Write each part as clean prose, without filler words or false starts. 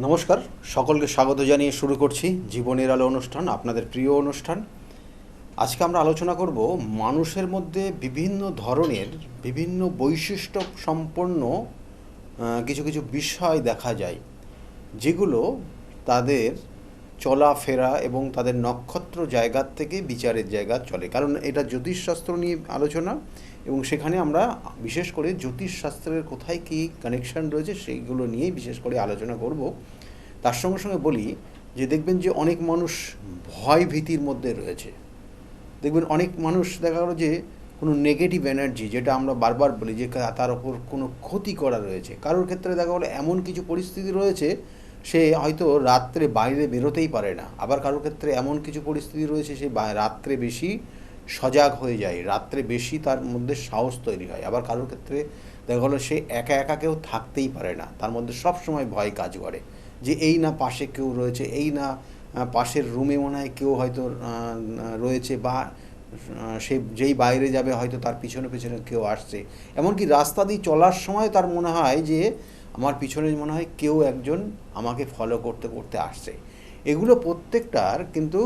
নমস্কার, সকলকে স্বাগত জানিয়ে শুরু করছি জীবনের আলো অনুষ্ঠান, আপনাদের প্রিয় অনুষ্ঠান। আজকে আমরা আলোচনা করব মানুষের মধ্যে বিভিন্ন ধরনের বিভিন্ন বৈশিষ্ট্য সম্পন্ন কিছু কিছু বিষয় দেখা যায়, যেগুলো তাদের চলাফেরা এবং তাদের নক্ষত্র জায়গার থেকে বিচারের জায়গা চলে। কারণ এটা জ্যোতিষশাস্ত্র নিয়ে আলোচনা, এবং সেখানে আমরা বিশেষ করে জ্যোতিষশাস্ত্রের কোথায় কী কানেকশান রয়েছে সেইগুলো নিয়েই বিশেষ করে আলোচনা করব। তার সঙ্গে সঙ্গে বলি যে দেখবেন যে অনেক মানুষ ভয় ভীতির মধ্যে রয়েছে। দেখবেন অনেক মানুষ দেখা গেলো যে কোনো নেগেটিভ এনার্জি, যেটা আমরা বারবার বলি যে তার ওপর কোনো ক্ষতি করা রয়েছে। কারোর ক্ষেত্রে দেখা গেলো এমন কিছু পরিস্থিতি রয়েছে সে হয়তো রাত্রে বাইরে বেরোতেই পারে না, আবার কারোর ক্ষেত্রে এমন কিছু পরিস্থিতি রয়েছে সে রাত্রে বেশি সজাগ হয়ে যায়, রাত্রে বেশি তার মধ্যে সাহস তৈরি হয়। আবার কারোর ক্ষেত্রে দেখা গেলো সে একা একা কেউ থাকতেই পারে না, তার মধ্যে সব সময় ভয় কাজ করে যে এই না পাশে কেউ রয়েছে, এই না পাশের রুমে মনে হয় কেউ হয়তো রয়েছে, বা সে যেই বাইরে যাবে হয়তো তার পিছনে পিছনে কেউ আসছে। এমনকি রাস্তা দিয়ে চলার সময় তার মনে হয় যে আমার পিছনে মনে হয় কেউ একজন আমাকে ফলো করতে করতে আসছে। এগুলো প্রত্যেকটার কিন্তু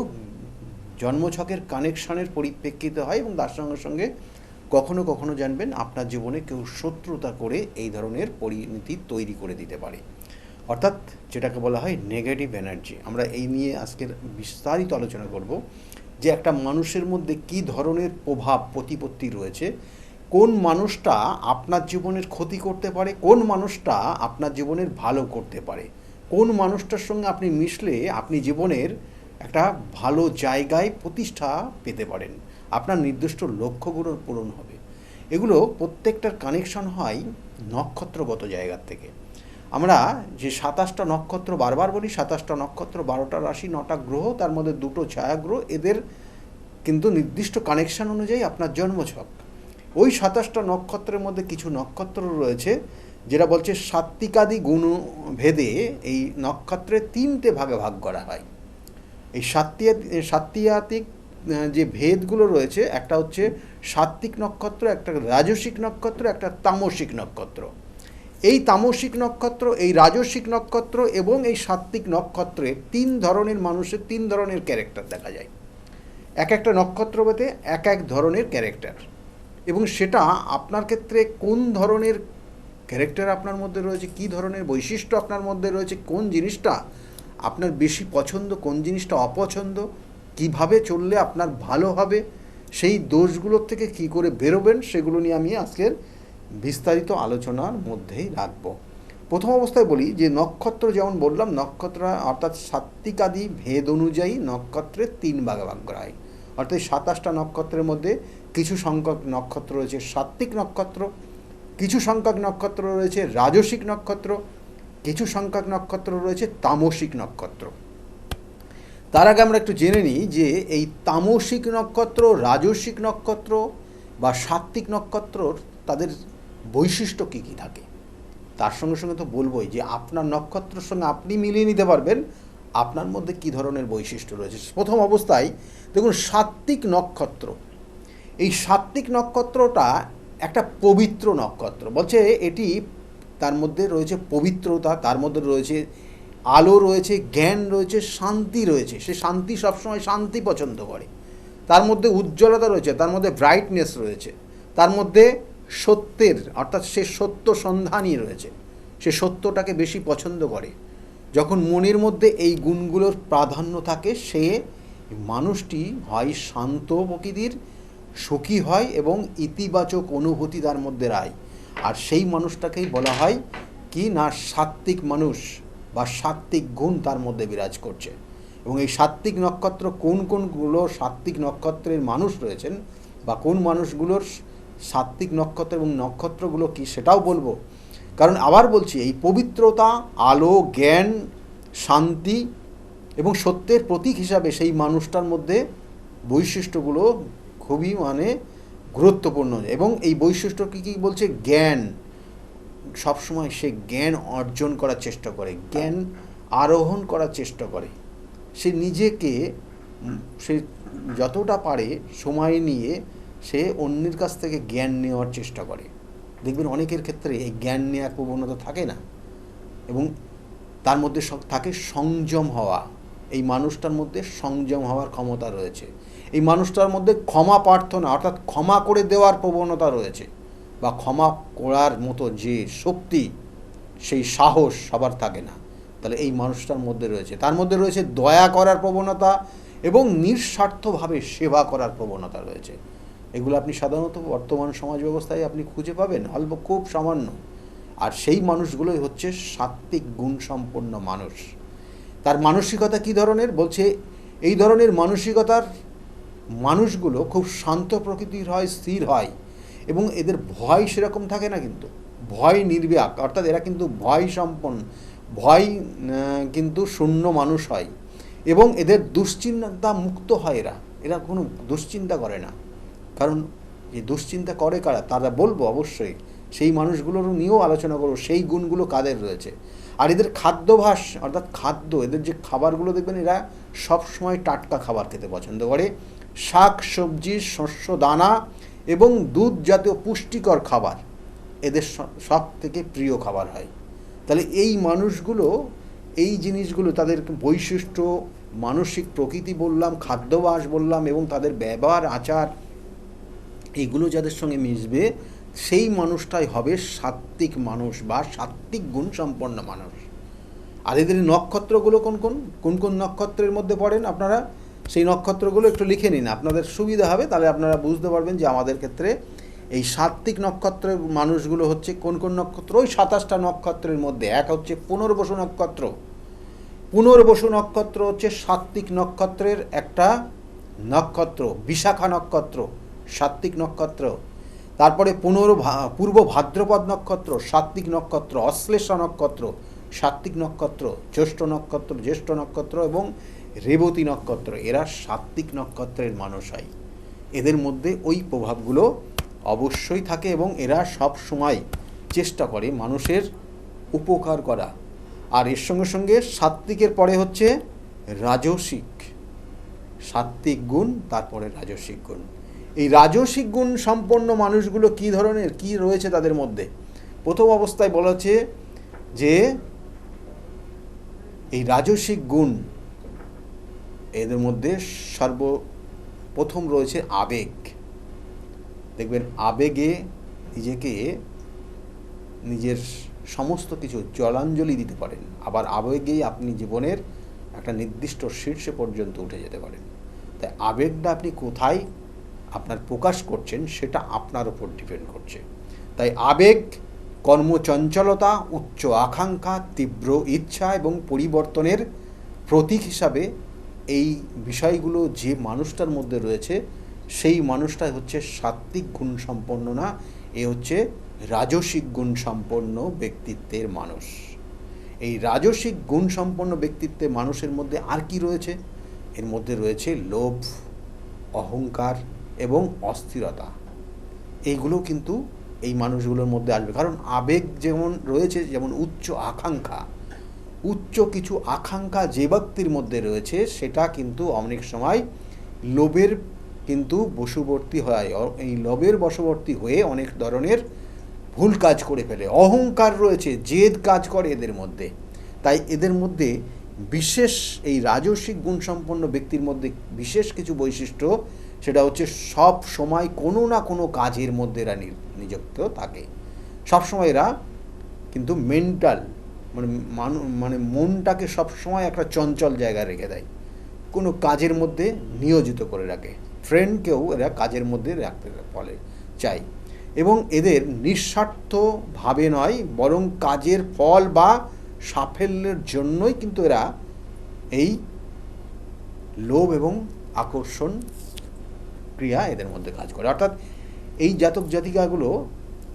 জন্মছকের কানেকশানের পরিপ্রেক্ষিতে হয়, এবং তার সঙ্গে সঙ্গে কখনো কখনো জানবেন আপনার জীবনে কেউ শত্রুতা করে এই ধরনের পরিণতি তৈরি করে দিতে পারে, অর্থাৎ যেটাকে বলা হয় নেগেটিভ এনার্জি। আমরা এই নিয়ে আজকের বিস্তারিত আলোচনা করব যে একটা মানুষের মধ্যে কী ধরনের প্রভাব প্রতিপত্তি রয়েছে, কোন মানুষটা আপনার জীবনের ক্ষতি করতে পারে, কোন মানুষটা আপনার জীবনের ভালো করতে পারে, কোন মানুষটার সঙ্গে আপনি মিশলে আপনি জীবনের একটা ভালো জায়গায় প্রতিষ্ঠা পেতে পারেন, আপনার নির্দিষ্ট লক্ষ্যগুলো পূরণ হবে। এগুলো প্রত্যেকটার কানেকশন হয় নক্ষত্রগত জায়গার থেকে। আমরা যে 27টা নক্ষত্র বারবার বলি, 27টা নক্ষত্র, 12টা রাশি, 9টা গ্রহ, তার মধ্যে 2টো ছায়াগ্রহ, এদের কিন্তু নির্দিষ্ট কানেকশান অনুযায়ী আপনার জন্মছক। ওই 27টা নক্ষত্রের মধ্যে কিছু নক্ষত্র রয়েছে যেটা বলছে সাত্ত্বিকাদি গুণ ভেদে এই নক্ষত্রের 3টে ভাগে ভাগ করা হয়। এই সাত্ত্বিয়াতিক যে ভেদগুলো রয়েছে, একটা হচ্ছে সাত্ত্বিক নক্ষত্র, একটা রাজসিক নক্ষত্র, একটা তামসিক নক্ষত্র। এই তামসিক নক্ষত্র, এই রাজসিক নক্ষত্র এবং এই সাত্ত্বিক নক্ষত্রে 3 ধরনের মানুষের 3 ধরনের ক্যারেক্টার দেখা যায়। এক একটা নক্ষত্র ভেদে এক এক ধরনের ক্যারেক্টার, এবং সেটা আপনার ক্ষেত্রে কোন ধরনের ক্যারেক্টার আপনার মধ্যে রয়েছে, কী ধরনের বৈশিষ্ট্য আপনার মধ্যে রয়েছে, কোন জিনিসটা আপনার বেশি পছন্দ, কোন জিনিসটা অপছন্দ, কিভাবে চললে আপনার ভালো হবে, সেই দোষগুলোর থেকে কী করে বেরোবেন, সেগুলো নিয়ে আমি আজকের বিস্তারিত আলোচনার মধ্যেই রাখব। প্রথম অবস্থায় বলি যে নক্ষত্র, যেমন বললাম, নক্ষত্র অর্থাৎ সাত্ত্বিকাদি ভেদ অনুযায়ী নক্ষত্রের 3 ভাগে ভাগ করা হয়। অর্থাৎ 27টা নক্ষত্রের মধ্যে কিছু সংখ্যক নক্ষত্র রয়েছে সাত্ত্বিক নক্ষত্র, কিছু সংখ্যক নক্ষত্র রয়েছে রাজসিক নক্ষত্র, কিছু সংখ্যক নক্ষত্র রয়েছে তামসিক নক্ষত্র। তার আগে আমরা একটু জেনে নিই যে এই তামসিক নক্ষত্র, রাজসিক নক্ষত্র বা সাত্ত্বিক নক্ষত্রর তাদের বৈশিষ্ট্য কী কী থাকে। তার সঙ্গে সঙ্গে তো বলবোই যে আপনার নক্ষত্রের সঙ্গে আপনি মিলিয়ে নিতে পারবেন আপনার মধ্যে কী ধরনের বৈশিষ্ট্য রয়েছে। প্রথম অবস্থায় দেখুন সাত্ত্বিক নক্ষত্র। এই সাত্ত্বিক নক্ষত্রটা একটা পবিত্র নক্ষত্র, বলছে এটি তার মধ্যে রয়েছে পবিত্রতা, তার মধ্যে রয়েছে আলো, রয়েছে জ্ঞান, রয়েছে শান্তি রয়েছে। সে শান্তি, সবসময় শান্তি পছন্দ করে। তার মধ্যে উজ্জ্বলতা রয়েছে, তার মধ্যে ব্রাইটনেস রয়েছে, তার মধ্যে সত্যের অর্থাৎ সে সত্য সন্ধানী রয়েছে, সে সত্যটাকে বেশি পছন্দ করে। যখন মনের মধ্যে এই গুণগুলোর প্রাধান্য থাকে, সে মানুষটি হয় শান্ত প্রকৃতির, সুখী হয় এবং ইতিবাচক অনুভূতি তার মধ্যে রায়। আর সেই মানুষটাকেই বলা হয় কি না সাত্ত্বিক মানুষ, বা সাত্ত্বিক গুণ তার মধ্যে বিরাজ করছে। এবং এই সাত্ত্বিক নক্ষত্র কোন কোনগুলো সাত্ত্বিক নক্ষত্রের মানুষ রয়েছেন, বা কোন মানুষগুলোর সাত্ত্বিক নক্ষত্র এবং নক্ষত্রগুলো কি, সেটাও বলবো। কারণ আবার বলছি, এই পবিত্রতা, আলো, জ্ঞান, শান্তি এবং সত্যের প্রতীক হিসাবে সেই মানুষটার মধ্যে বৈশিষ্ট্যগুলো খুবই গুরুত্বপূর্ণ। এবং এই বৈশিষ্ট্য কী কী বলছে, জ্ঞান, সবসময় সে জ্ঞান অর্জন করার চেষ্টা করে, জ্ঞান আরোহণ করার চেষ্টা করে। সে নিজেকে সে যতটা পারে সময় নিয়ে সে অন্যের কাছ থেকে জ্ঞান নেওয়ার চেষ্টা করে। দেখবেন অনেকের ক্ষেত্রে এই জ্ঞান নেওয়ার প্রবণতা থাকে না, এবং তার মধ্যে থাকে সংযম হওয়া। এই মানুষটার মধ্যে সংযম হওয়ার ক্ষমতা রয়েছে। এই মানুষটার মধ্যে ক্ষমা প্রার্থনা অর্থাৎ ক্ষমা করে দেওয়ার প্রবণতা রয়েছে, বা ক্ষমা করার মতো যে শক্তি, সেই সাহস সবার থাকে না। তাহলে এই মানুষটার মধ্যে রয়েছে। তার মধ্যে রয়েছে দয়া করার প্রবণতা এবং নিঃস্বার্থভাবে সেবা করার প্রবণতা রয়েছে। এগুলো আপনি সাধারণত বর্তমান সমাজ ব্যবস্থায় আপনি খুঁজে পাবেন অল্প, খুব সামান্য। আর সেই মানুষগুলোই হচ্ছে সাত্ত্বিক গুণসম্পন্ন মানুষ। তার মানসিকতা কী ধরনের বলছে, এই ধরনের মানসিকতার মানুষগুলো খুব শান্ত প্রকৃতির হয়, স্থির হয়, এবং এদের ভয় সেরকম থাকে না, কিন্তু ভয় নির্বাক, অর্থাৎ এরা কিন্তু ভয় কিন্তু শূন্য মানুষ হয়, এবং এদের দুশ্চিন্তা মুক্ত হয়। এরা কোনো দুশ্চিন্তা করে না। কারণ যে দুশ্চিন্তা করে কারা, তারা বলবো অবশ্যই, সেই মানুষগুলোরও নিয়েও আলোচনা করবো সেই গুণগুলো কাদের রয়েছে। আর এদের খাদ্যাভ্যাস অর্থাৎ খাদ্য, এদের যে খাবারগুলো দেখবেন, এরা সবসময় টাটকা খাবার খেতে পছন্দ করে। শাক সবজি, শস্য দানা এবং দুধ জাতীয় পুষ্টিকর খাবার এদের সব থেকে প্রিয় খাবার হয়। তাহলে এই মানুষগুলো, এই জিনিসগুলো, তাদের বৈশিষ্ট্য, মানসিক প্রকৃতি বললাম, খাদ্যাভ্যাস বললাম, এবং তাদের ব্যবহার আচার, এইগুলো যাদের সঙ্গে মিশবে, সেই মানুষটাই হবে সাত্ত্বিক মানুষ বা সাত্ত্বিক গুণসম্পন্ন মানুষ। আর এদের নক্ষত্রগুলো কোন কোন নক্ষত্রের মধ্যে পড়েন আপনারা সেই নক্ষত্রগুলো একটু লিখে নিন, আপনাদের সুবিধা হবে। তাহলে আপনারা বুঝতে পারবেন যে আমাদের ক্ষেত্রে এই সাত্ত্বিক নক্ষত্রের মানুষগুলো হচ্ছে কোন নক্ষত্র। ওই 27টা নক্ষত্রের মধ্যে এক হচ্ছে পুনর্বসু নক্ষত্র। পুনর্বসু নক্ষত্র হচ্ছে সাত্ত্বিক নক্ষত্রের একটা নক্ষত্র। বিশাখা নক্ষত্র সাত্ত্বিক নক্ষত্র। তারপরে পূর্ব ভাদ্রপদ নক্ষত্র সাত্ত্বিক নক্ষত্র। অশ্লেষা নক্ষত্র সাত্ত্বিক নক্ষত্র। জ্যেষ্ঠ নক্ষত্র এবং রেবতী নক্ষত্র, এরা সাত্ত্বিক নক্ষত্রের মানুষ হয়। এদের মধ্যে ওই প্রভাবগুলো অবশ্যই থাকে, এবং এরা সব সময় চেষ্টা করে মানুষের উপকার করা। আর এর সঙ্গে সঙ্গে সাত্ত্বিকের পরে হচ্ছে রাজসিক। সাত্ত্বিক গুণ, তারপরে রাজসিক গুণ। এই রাজসিক গুণ সম্পন্ন মানুষগুলো কী ধরনের, কী রয়েছে তাদের মধ্যে? প্রথম অবস্থায় বলা হচ্ছে যে এই রাজসিক গুণ, এদের মধ্যে সর্বপ্রথম রয়েছে আবেগ। দেখবেন আবেগে নিজের সমস্ত কিছু জলাঞ্জলি দিতে পারেন, আবার আবেগেই আপনি জীবনের একটা নির্দিষ্ট শীর্ষে পর্যন্ত উঠে যেতে পারেন। তাই আবেগটা আপনি কোথায় আপনার প্রকাশ করছেন সেটা আপনার উপর ডিপেন্ড করছে। তাই আবেগ, কর্মচঞ্চলতা, উচ্চ আকাঙ্ক্ষা, তীব্র ইচ্ছা এবং পরিবর্তনের প্রতীক হিসাবে এই বিষয়গুলো যে মানুষটার মধ্যে রয়েছে, সেই মানুষটাই হচ্ছে সাত্ত্বিক গুণ সম্পন্ন না, এ হচ্ছে রাজসিক গুণ সম্পন্ন ব্যক্তিত্বের মানুষ। এই রাজসিক গুণ সম্পন্ন ব্যক্তিত্বের মানুষের মধ্যে আর কি রয়েছে? এর মধ্যে রয়েছে লোভ, অহংকার এবং অস্থিরতা। এইগুলো কিন্তু এই মানুষগুলোর মধ্যে আসবে। কারণ আবেগ যেমন রয়েছে, যেমন উচ্চ আকাঙ্ক্ষা, উচ্চ কিছু আকাঙ্ক্ষা যে ব্যক্তির মধ্যে রয়েছে, সেটা কিন্তু অনেক সময় লোভের কিন্তু বশবর্তী হয়। এই লোভের বশবর্তী হয়ে অনেক ধরনের ভুল কাজ করে ফেলে। অহংকার রয়েছে, জেদ কাজ করে এদের মধ্যে। তাই এদের মধ্যে বিশেষ, এই রাজসিক গুণসম্পন্ন ব্যক্তির মধ্যে বিশেষ কিছু বৈশিষ্ট্য, সেটা হচ্ছে সব সময় কোনো না কোনো কাজের মধ্যে এরা নিযুক্ত থাকে। সবসময় এরা কিন্তু মেন্টাল মানে মনটাকে সবসময় একটা চঞ্চল জায়গায় রেখে দেয়, কোনো কাজের মধ্যে নিয়োজিত করে রাখে। ফ্রেন্ডকেও এরা কাজের মধ্যে রাখতে বলে চাই। এবং এদের নিঃস্বার্থভাবে নয়, বরং কাজের ফল বা সাফল্যের জন্যই কিন্তু এরা এই লোভ এবং আকর্ষণ ক্রিয়া এদের মধ্যে কাজ করে। অর্থাৎ এই জাতক জাতিকাগুলো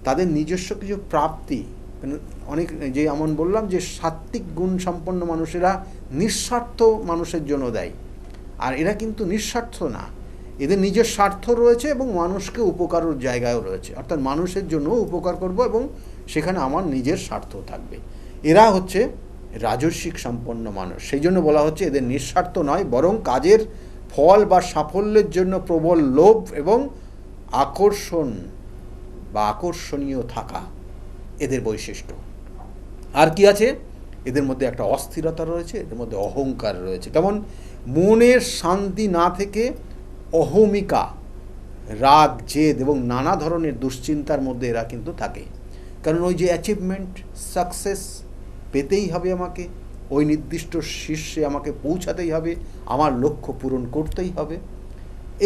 তাদের নিজস্ব কিছু প্রাপ্তি, অনেক যে এমন বললাম যে সাত্ত্বিক গুণ সম্পন্ন মানুষেরা নিঃস্বার্থ মানুষের জন্য দেয়, আর এরা কিন্তু নিঃস্বার্থ না, এদের নিজের স্বার্থ রয়েছে এবং মানুষকে উপকারের জায়গায়ও রয়েছে। অর্থাৎ মানুষের জন্য উপকার করব এবং সেখানে আমার নিজের স্বার্থ থাকবে। এরা হচ্ছে রাজস্বিক সম্পন্ন মানুষ। সেই জন্য বলা হচ্ছে এদের নিঃস্বার্থ নয়, বরং কাজের ফল বা সাফল্যের জন্য প্রবল লোভ এবং আকর্ষণ বা আকর্ষণীয় থাকা এদের বৈশিষ্ট্য। আর কি আছে? এদের মধ্যে একটা অস্থিরতা রয়েছে, এদের মধ্যে অহংকার রয়েছে। কেমন মনের শান্তি না থেকে অহমিকা, রাগ, জেদ এবং নানা ধরনের দুশ্চিন্তার মধ্যে এরা কিন্তু থাকে। কারণ ওই যে অ্যাচিভমেন্ট, সাকসেস পেতেই হবে আমাকে, ওই নির্দিষ্ট শীর্ষে আমাকে পৌঁছাতেই হবে, আমার লক্ষ্য পূরণ করতেই হবে,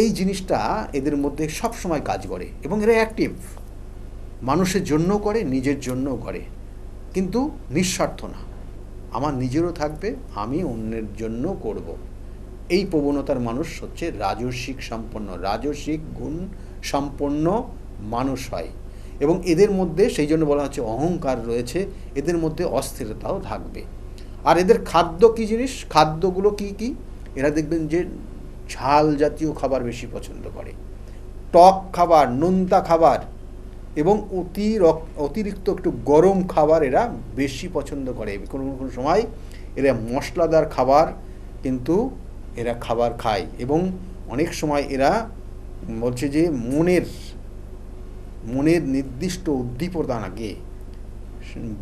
এই জিনিসটা এদের মধ্যে সব সময় কাজ করে। এবং এরা অ্যাক্টিভ, মানুষের জন্য করে, নিজের জন্যও করে, কিন্তু নিঃস্বার্থ না, আমার নিজেরও থাকবে, আমি অন্যের জন্য করব। এই প্রবণতার মানুষ হচ্ছে রাজসিক সম্পন্ন, রাজসিক গুণ সম্পন্ন মানুষ হয়। এবং এদের মধ্যে সেই জন্য বলা হচ্ছে অহংকার রয়েছে, এদের মধ্যে অস্থিরতাও থাকবে। আর এদের খাদ্য কী জিনিস, খাদ্যগুলো কি কি, এরা দেখবেন যে ঝাল জাতীয় খাবার বেশি পছন্দ করে, টক খাবার, নোনতা খাবার এবং অতিরিক্ত একটু গরম খাবার এরা বেশি পছন্দ করে। কোনো কোনো সময় এরা মশলাদার খাবার কিন্তু এরা খাবার খায়। এবং অনেক সময় এরা বলছে যে মনের নির্দিষ্ট উদ্দীপনাকে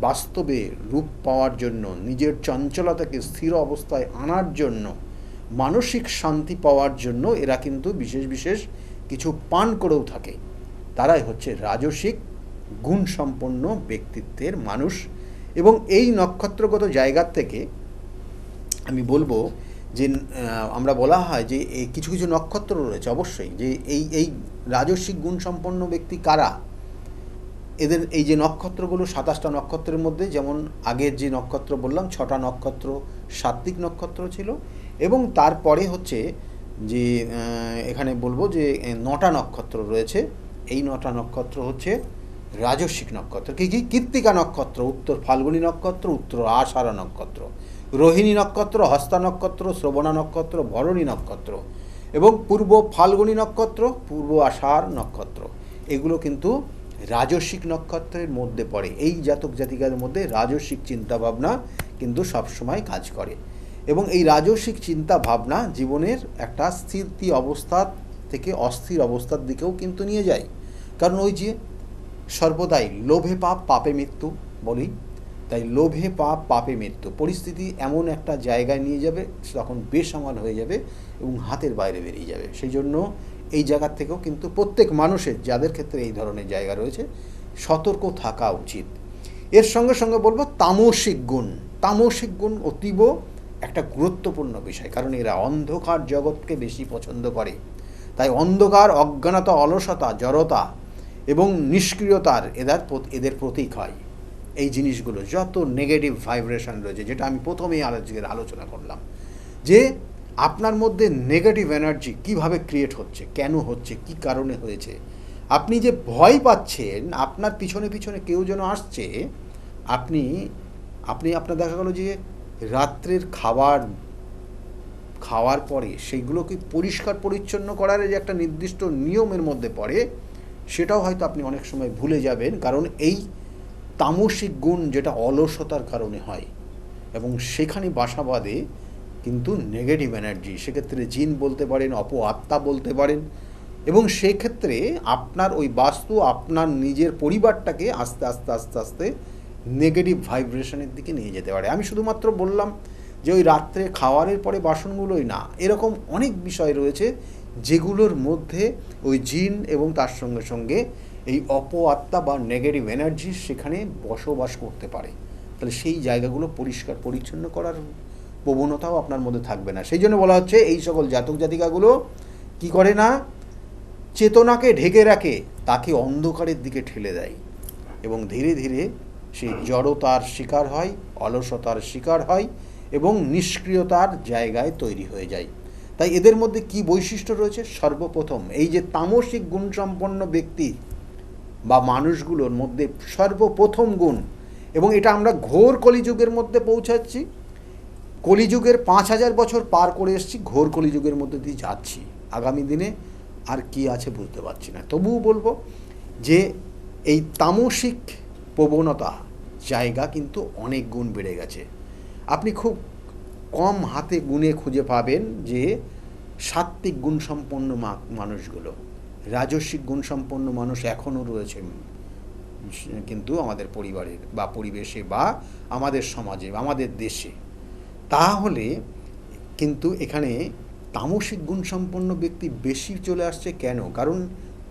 বাস্তবে রূপ পাওয়ার জন্য, নিজের চঞ্চলতাকে স্থির অবস্থায় আনার জন্য, মানসিক শান্তি পাওয়ার জন্য এরা কিন্তু বিশেষ বিশেষ কিছু পান করেও থাকে। তারাই হচ্ছে রাজসিক গুণসম্পন্ন ব্যক্তিত্বের মানুষ। এবং এই নক্ষত্রগত জায়গার থেকে আমি বলবো যে আমরা বলা হয় যে এই কিছু কিছু নক্ষত্র রয়েছে অবশ্যই, যে এই রাজস্বিক গুণসম্পন্ন ব্যক্তি কারা। এদের এই যে নক্ষত্রগুলো 27টা নক্ষত্রের মধ্যে, যেমন আগের যে নক্ষত্র বললাম 6টা নক্ষত্র সাত্ত্বিক নক্ষত্র ছিল, এবং তারপরে হচ্ছে যে এখানে বলবো যে 9টা নক্ষত্র রয়েছে। এই 9টা নক্ষত্র হচ্ছে রাজস্বিক নক্ষত্র। কি কি? কৃত্তিকা নক্ষত্র, উত্তর ফাল্গুনী নক্ষত্র, উত্তর আষাঢ়া নক্ষত্র, রোহিণী নক্ষত্র, হস্তা নক্ষত্র, শ্রবণা নক্ষত্র, ভরণী নক্ষত্র, এবং পূর্ব ফাল্গুনী নক্ষত্র, পূর্ব আষাঢ় নক্ষত্র। এগুলো কিন্তু রাজস্বিক নক্ষত্রের মধ্যে পড়ে। এই জাতক জাতিকাদের মধ্যে রাজস্বিক চিন্তাভাবনা কিন্তু সবসময় কাজ করে। এবং এই রাজস্বিক চিন্তা ভাবনা জীবনের একটা স্থিতি অবস্থা থেকে অস্থির অবস্থার দিকেও কিন্তু নিয়ে যায়। কারণ ওই যে সর্বদাই লোভে পাপ পাপে মৃত্যু বলি, তাই লোভে পাপ পাপে মৃত্যু পরিস্থিতি এমন একটা জায়গায় নিয়ে যাবে, তখন বেসামাল হয়ে যাবে এবং হাতের বাইরে বেরিয়ে যাবে। সেই জন্য এই জায়গার থেকেও কিন্তু প্রত্যেক মানুষের, যাদের ক্ষেত্রে এই ধরনের জায়গা রয়েছে, সতর্ক থাকা উচিত। এর সঙ্গে সঙ্গে বলবো তামসিক গুণ। তামসিক গুণ অতীব একটা গুরুত্বপূর্ণ বিষয়, কারণ এরা অন্ধকার জগৎকে বেশি পছন্দ করে। তাই অন্ধকার, অজ্ঞানতা, অলসতা, জড়তা এবং নিষ্ক্রিয়তার এদের প্রতীক হয়। এই জিনিসগুলো যত নেগেটিভ ভাইব্রেশন রয়েছে, যেটা আমি প্রথমেই আলোচনা করলাম, যে আপনার মধ্যে নেগেটিভ এনার্জি কিভাবে ক্রিয়েট হচ্ছে, কেন হচ্ছে, কি কারণে হয়েছে, আপনি যে ভয় পাচ্ছেন, আপনার পিছনে পিছনে কেউ যেন আসছে, আপনি আপনার দেখা গেল যে রাত্রের খাওয়ার পরে সেইগুলোকে পরিষ্কার পরিচ্ছন্ন করার যে একটা নির্দিষ্ট নিয়মের মধ্যে পড়ে, সেটাও হয়তো আপনি অনেক সময় ভুলে যাবেন। কারণ এই তামসিক গুণ যেটা অলসতার কারণে হয়, এবং সেখানে বাসা বাঁধে কিন্তু নেগেটিভ এনার্জি। সেক্ষেত্রে জিন বলতে পারেন, আত্মা বলতে পারেন, এবং সেক্ষেত্রে আপনার ওই বাস্তু আপনার নিজের পরিবারটাকে আস্তে আস্তে আস্তে আস্তে নেগেটিভ ভাইব্রেশনের দিকে নিয়ে যেতে পারে। আমি শুধুমাত্র বললাম যে ওই রাত্রে খাওয়ারের পরে বাসনগুলোই না, এরকম অনেক বিষয় রয়েছে যেগুলোর মধ্যে ওই জিন এবং তার সঙ্গে সঙ্গে এই আত্মা বা নেগেটিভ এনার্জি সেখানে বসবাস করতে পারে। তাহলে সেই জায়গাগুলো পরিষ্কার পরিচ্ছন্ন করার প্রবণতাও আপনার মধ্যে থাকবে না। সেই জন্য বলা হচ্ছে এই সকল জাতক জাতিকাগুলো কি করে না, চেতনাকে ঢেকে রাখে, তাকে অন্ধকারের দিকে ঠেলে দেয়, এবং ধীরে ধীরে সেই জড়তার শিকার হয়, অলসতার শিকার হয় এবং নিষ্ক্রিয়তার জায়গায় তৈরি হয়ে যায়। তাই এদের মধ্যে কি বৈশিষ্ট্য রয়েছে? সর্বপ্রথম এই যে তামসিক গুণসম্পন্ন ব্যক্তি বা মানুষগুলোর মধ্যে সর্বপ্রথম গুণ, এবং এটা আমরা ঘোর কলিযুগের মধ্যে পৌঁছাচ্ছি, কলিযুগের 5000 বছর পার করে এসেছি, ঘোর কলিযুগের মধ্যে দিয়ে যাচ্ছি। আগামী দিনে আর কি আছে বুঝতে পারছি না। তবুও বলবো যে এই তামসিক প্রবণতা জায়গা কিন্তু অনেক গুণ বেড়ে গেছে। আপনি খুব কম হাতে গুণে খুঁজে পাবেন যে সাত্ত্বিক গুণসম্পন্ন মানুষগুলো, রাজস্বিক গুণসম্পন্ন মানুষ এখনও রয়েছে কিন্তু আমাদের পরিবারের বা পরিবেশে বা আমাদের সমাজে বা আমাদের দেশে। তাহলে কিন্তু এখানে তামসিক গুণসম্পন্ন ব্যক্তি বেশি চলে আসছে কেন? কারণ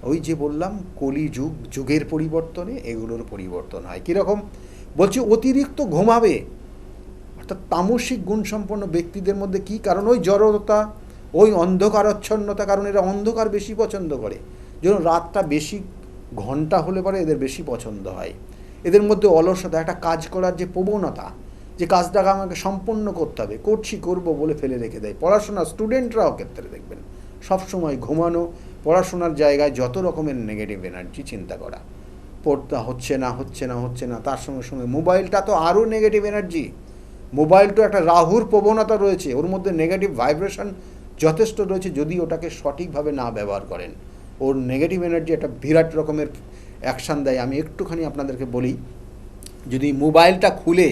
ওই যে বললাম কলিযুগ, যুগের পরিবর্তনে এগুলোর পরিবর্তন হয়। কীরকম বলছি? অতিরিক্ত ঘুমাবে, অর্থাৎ তামসিক গুণসম্পন্ন ব্যক্তিদের মধ্যে কি কারণ? ওই জড়তা, ওই অন্ধকারাচ্ছন্নতা, কারণ এরা অন্ধকার বেশি পছন্দ করে। যেন রাতটা বেশি ঘন্টা হলে পরে এদের বেশি পছন্দ হয়। এদের মধ্যে অলসতা, একটা কাজ করার যে প্রবণতা, যে কাজটাকে আমাকে সম্পন্ন করতে হবে, করবো বলে ফেলে রেখে দেয়। পড়াশোনা স্টুডেন্টরাও ক্ষেত্রে দেখবেন সবসময় ঘুমানো, পড়াশোনার জায়গায় যত রকমের নেগেটিভ এনার্জি চিন্তা করা, পড়তে হচ্ছে না, তার সঙ্গে সঙ্গে মোবাইলটা তো আরও নেগেটিভ এনার্জি। মোবাইলটা একটা রাহুর প্রবণতা রয়েছে, ওর মধ্যে নেগেটিভ ভাইব্রেশন যথেষ্ট রয়েছে। যদি ওটাকে সঠিকভাবে না ব্যবহার করেন, ওর নেগেটিভ এনার্জি একটা বিরাট রকমের অ্যাকশান দেয়। আমি একটুখানি আপনাদেরকে বলি, যদি মোবাইলটা খুলে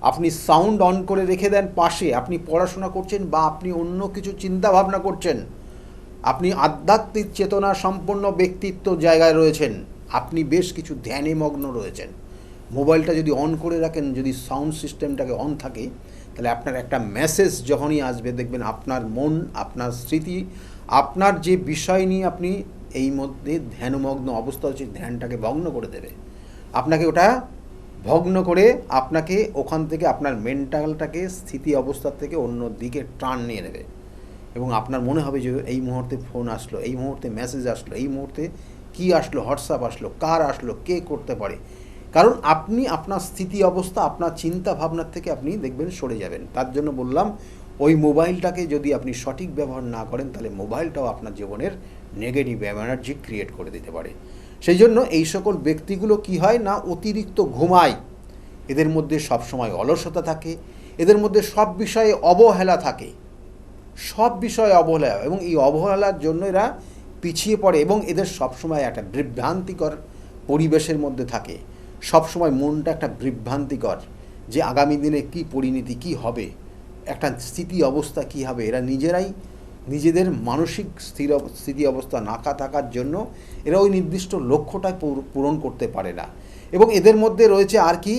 আপনি সাউন্ড অন করে রেখে দেন পাশে, আপনি পড়াশোনা করছেন বা আপনি অন্য কিছু চিন্তা ভাবনা করছেন, আপনি আধ্যাত্মিক চেতনা সম্পন্ন ব্যক্তিত্ব জায়গায় রয়েছেন, আপনি বেশ কিছু ধ্যানে মগ্ন রয়েছেন, মোবাইলটা যদি অন করে রাখেন, যদি সাউন্ড সিস্টেমটাকে অন থাকে, তাহলে আপনার একটা মেসেজ যখনই আসবে দেখবেন আপনার মন, আপনার স্মৃতি, আপনার যে বিষয় নিয়ে আপনি এই মধ্যে ধ্যানমগ্ন অবস্থা হচ্ছে, ধ্যানটাকে ভগ্ন করে দেবে। আপনাকে ওটা ভগ্ন করে আপনাকে ওখান থেকে আপনার মেন্টালটাকে স্থিতি অবস্থার থেকে অন্য দিকে টার্ন নিয়ে নেবে। এবং আপনার মনে হবে যে এই মুহূর্তে ফোন আসলো, এই মুহূর্তে মেসেজ আসলো, এই মুহূর্তে কী আসলো, হোয়াটসঅ্যাপ আসলো, কার আসলো, কে করতে পারে। কারণ আপনি আপনার স্থিতি অবস্থা, আপনার চিন্তা ভাবনার থেকে আপনি দেখবেন সরে যাবেন। তার জন্য বললাম, ওই মোবাইলটাকে যদি আপনি সঠিক ব্যবহার না করেন, তাহলে মোবাইলটাও আপনার জীবনের নেগেটিভ এনার্জি ক্রিয়েট করে দিতে পারে। সেই জন্য এই সকল ব্যক্তিগুলো কি হয় না, অতিরিক্ত ঘুমায়, এদের মধ্যে সবসময় অলসতা থাকে, এদের মধ্যে সব বিষয়ে অবহেলা থাকে, সব বিষয়ে অবহেলা, এবং এই অবহেলার জন্য এরা পিছিয়ে পড়ে এবং এদের সবসময় একটা বিভ্রান্তিকর পরিবেশের মধ্যে থাকে। সবসময় মনটা একটা বিভ্রান্তিকর, যে আগামী দিনে কি পরিণতি কী হবে, একটা স্থিতি অবস্থা কী হবে। এরা নিজেরাই নিজেদের মানসিক স্থিতি অবস্থা না থাকার জন্য এরা ওই নির্দিষ্ট লক্ষ্যটাই পূরণ করতে পারে না। এবং এদের মধ্যে রয়েছে আর কি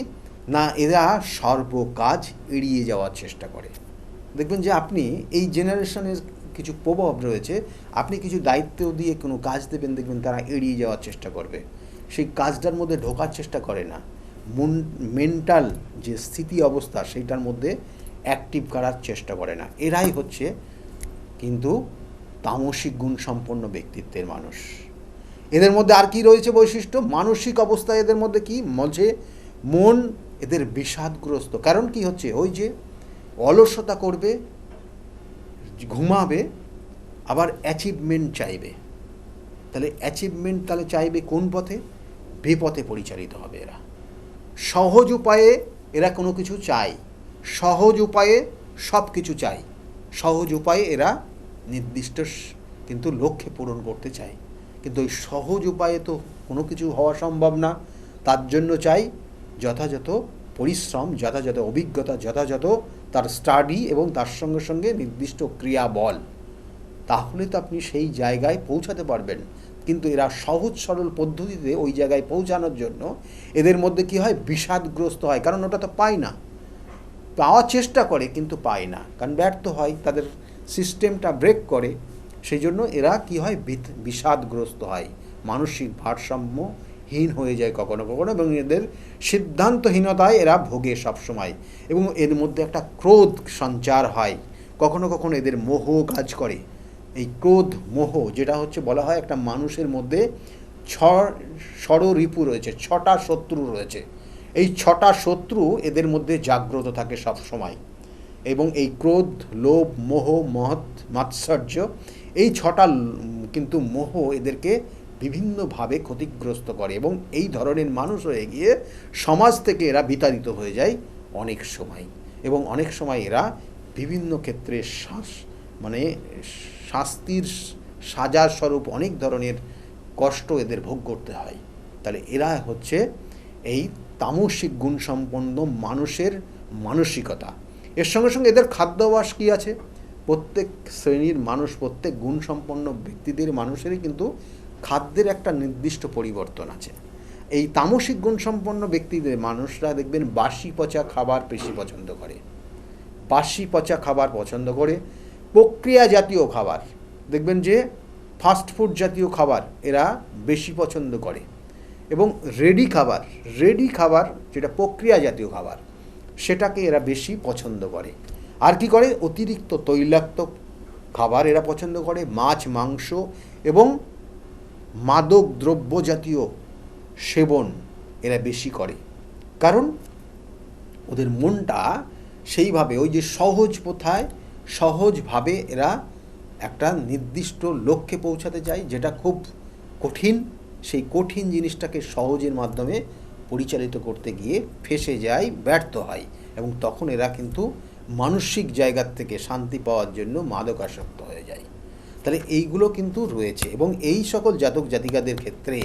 না, এরা সর্বকাজ এড়িয়ে যাওয়ার চেষ্টা করে। দেখবেন যে আপনি এই জেনারেশনের কিছু প্রভাব রয়েছে, আপনি কিছু দায়িত্ব দিয়ে কোনো কাজ দেবেন, দেখবেন তারা এড়িয়ে যাওয়ার চেষ্টা করবে, সেই কাজটার মধ্যে ঢোকার চেষ্টা করে না। মেন্টাল যে স্থিতি অবস্থা সেইটার মধ্যে অ্যাক্টিভ করার চেষ্টা করে না। এরাই হচ্ছে কিন্তু তামসিক গুণসম্পন্ন ব্যক্তিত্বের মানুষ। এদের মধ্যে আর কি রয়েছে বৈশিষ্ট্য? মানসিক অবস্থায় এদের মধ্যে কি মজে মন এদের বিষাদগ্রস্ত। কারণ কি হচ্ছে, ওই যে অলসতা করবে, ঘুমাবে, আবার অ্যাচিভমেন্ট চাইবে। তাহলে অ্যাচিভমেন্ট তাহলে চাইবে কোন পথে? বেপথে পরিচালিত হবে এরা। সহজ উপায়ে এরা কোনো কিছু চায়, সহজ উপায়ে সব কিছু চায়, সহজ উপায়ে এরা নির্দিষ্ট কিন্তু লক্ষ্যে পূরণ করতে চায়। কিন্তু ওই সহজ উপায়ে তো কোনো কিছু হওয়া সম্ভব না। তার জন্য চাই যথাযথ পরিশ্রম, যথাযথ অভিজ্ঞতা, যথাযথ তার স্টাডি এবং তার সঙ্গে সঙ্গে নির্দিষ্ট ক্রিয়াবল। তাহলে তো আপনি সেই জায়গায় পৌঁছাতে পারবেন। কিন্তু এরা সহজ সরল পদ্ধতিতে ওই জায়গায় পৌঁছানোর জন্য এদের মধ্যে কি হয়, বিষাদগ্রস্ত হয়। কারণ ওটা তো পায় না, পাওয়ার চেষ্টা করে কিন্তু পায় না, কারণ ব্যর্থ হয়, তাদের সিস্টেমটা ব্রেক করে। সেই জন্য এরা কি হয়, বিষাদগ্রস্ত হয়, মানসিক ভারসাম্যহীন হয়ে যায় কখনো কখনো, এবং এদের সিদ্ধান্তহীনতায় এরা ভোগে সবসময়। এবং এর মধ্যে একটা ক্রোধ সঞ্চার হয়, কখনো কখনো এদের মোহ কাজ করে। এই ক্রোধ মোহ যেটা হচ্ছে বলা হয়, একটা মানুষের মধ্যে ষড়রিপু রয়েছে, 6টা শত্রু রয়েছে। এই 6টা শত্রু এদের মধ্যে জাগ্রত থাকে সব সময়। এবং এই ক্রোধ, লোভ, মোহ, মাৎসর্য, এই 6টা কিন্তু মোহ এদেরকে বিভিন্নভাবে ক্ষতিগ্রস্ত করে। এবং এই ধরনের মানুষ হয়ে গিয়ে সমাজ থেকে এরা বিতাড়িত হয়ে যায় অনেক সময়। এবং অনেক সময় এরা বিভিন্ন ক্ষেত্রে শাস্তির সাজার স্বরূপ অনেক ধরনের কষ্ট এদের ভোগ করতে হয়। তাহলে এরা হচ্ছে এই তামসিক গুণসম্পন্ন মানুষের মানসিকতা। এর সঙ্গে সঙ্গে এদের খাদ্যাভ্যাস কী আছে? প্রত্যেক শ্রেণীর মানুষ, প্রত্যেক গুণসম্পন্ন ব্যক্তিদের মানুষেরই কিন্তু খাদ্যের একটা নির্দিষ্ট পরিবর্তন আছে। এই তামসিক গুণসম্পন্ন ব্যক্তিদের মানুষরা দেখবেন বাসি পচা খাবার বেশি পছন্দ করে, বাসি পচা খাবার পছন্দ করে, প্রক্রিয়া জাতীয় খাবার দেখবেন যে ফাস্ট ফুড জাতীয় খাবার এরা বেশি পছন্দ করে, এবং রেডি খাবার যেটা প্রক্রিয়া জাতীয় খাবার সেটাকে এরা বেশি পছন্দ করে। আর কি করে, অতিরিক্ত তৈলাক্ত খাবার এরা পছন্দ করে, মাছ মাংস এবং মাদক দ্রব্য জাতীয় সেবন এরা বেশি করে। কারণ ওদের মনটা সেইভাবে ওই যে সহজভাবে এরা একটা নির্দিষ্ট লক্ষ্যে পৌঁছাতে চায়, যেটা খুব কঠিন, সেই কঠিন জিনিসটাকে সহজের মাধ্যমে পরিচালিত করতে গিয়ে ফেঁসে যায়, ব্যর্থ হয়, এবং তখন এরা কিন্তু মানসিক জায়গার থেকে শান্তি পাওয়ার জন্য মাদকাসক্ত হয়ে যায়। তাহলে এইগুলো কিন্তু রয়েছে, এবং এই সকল জাতক জাতিকাদের ক্ষেত্রে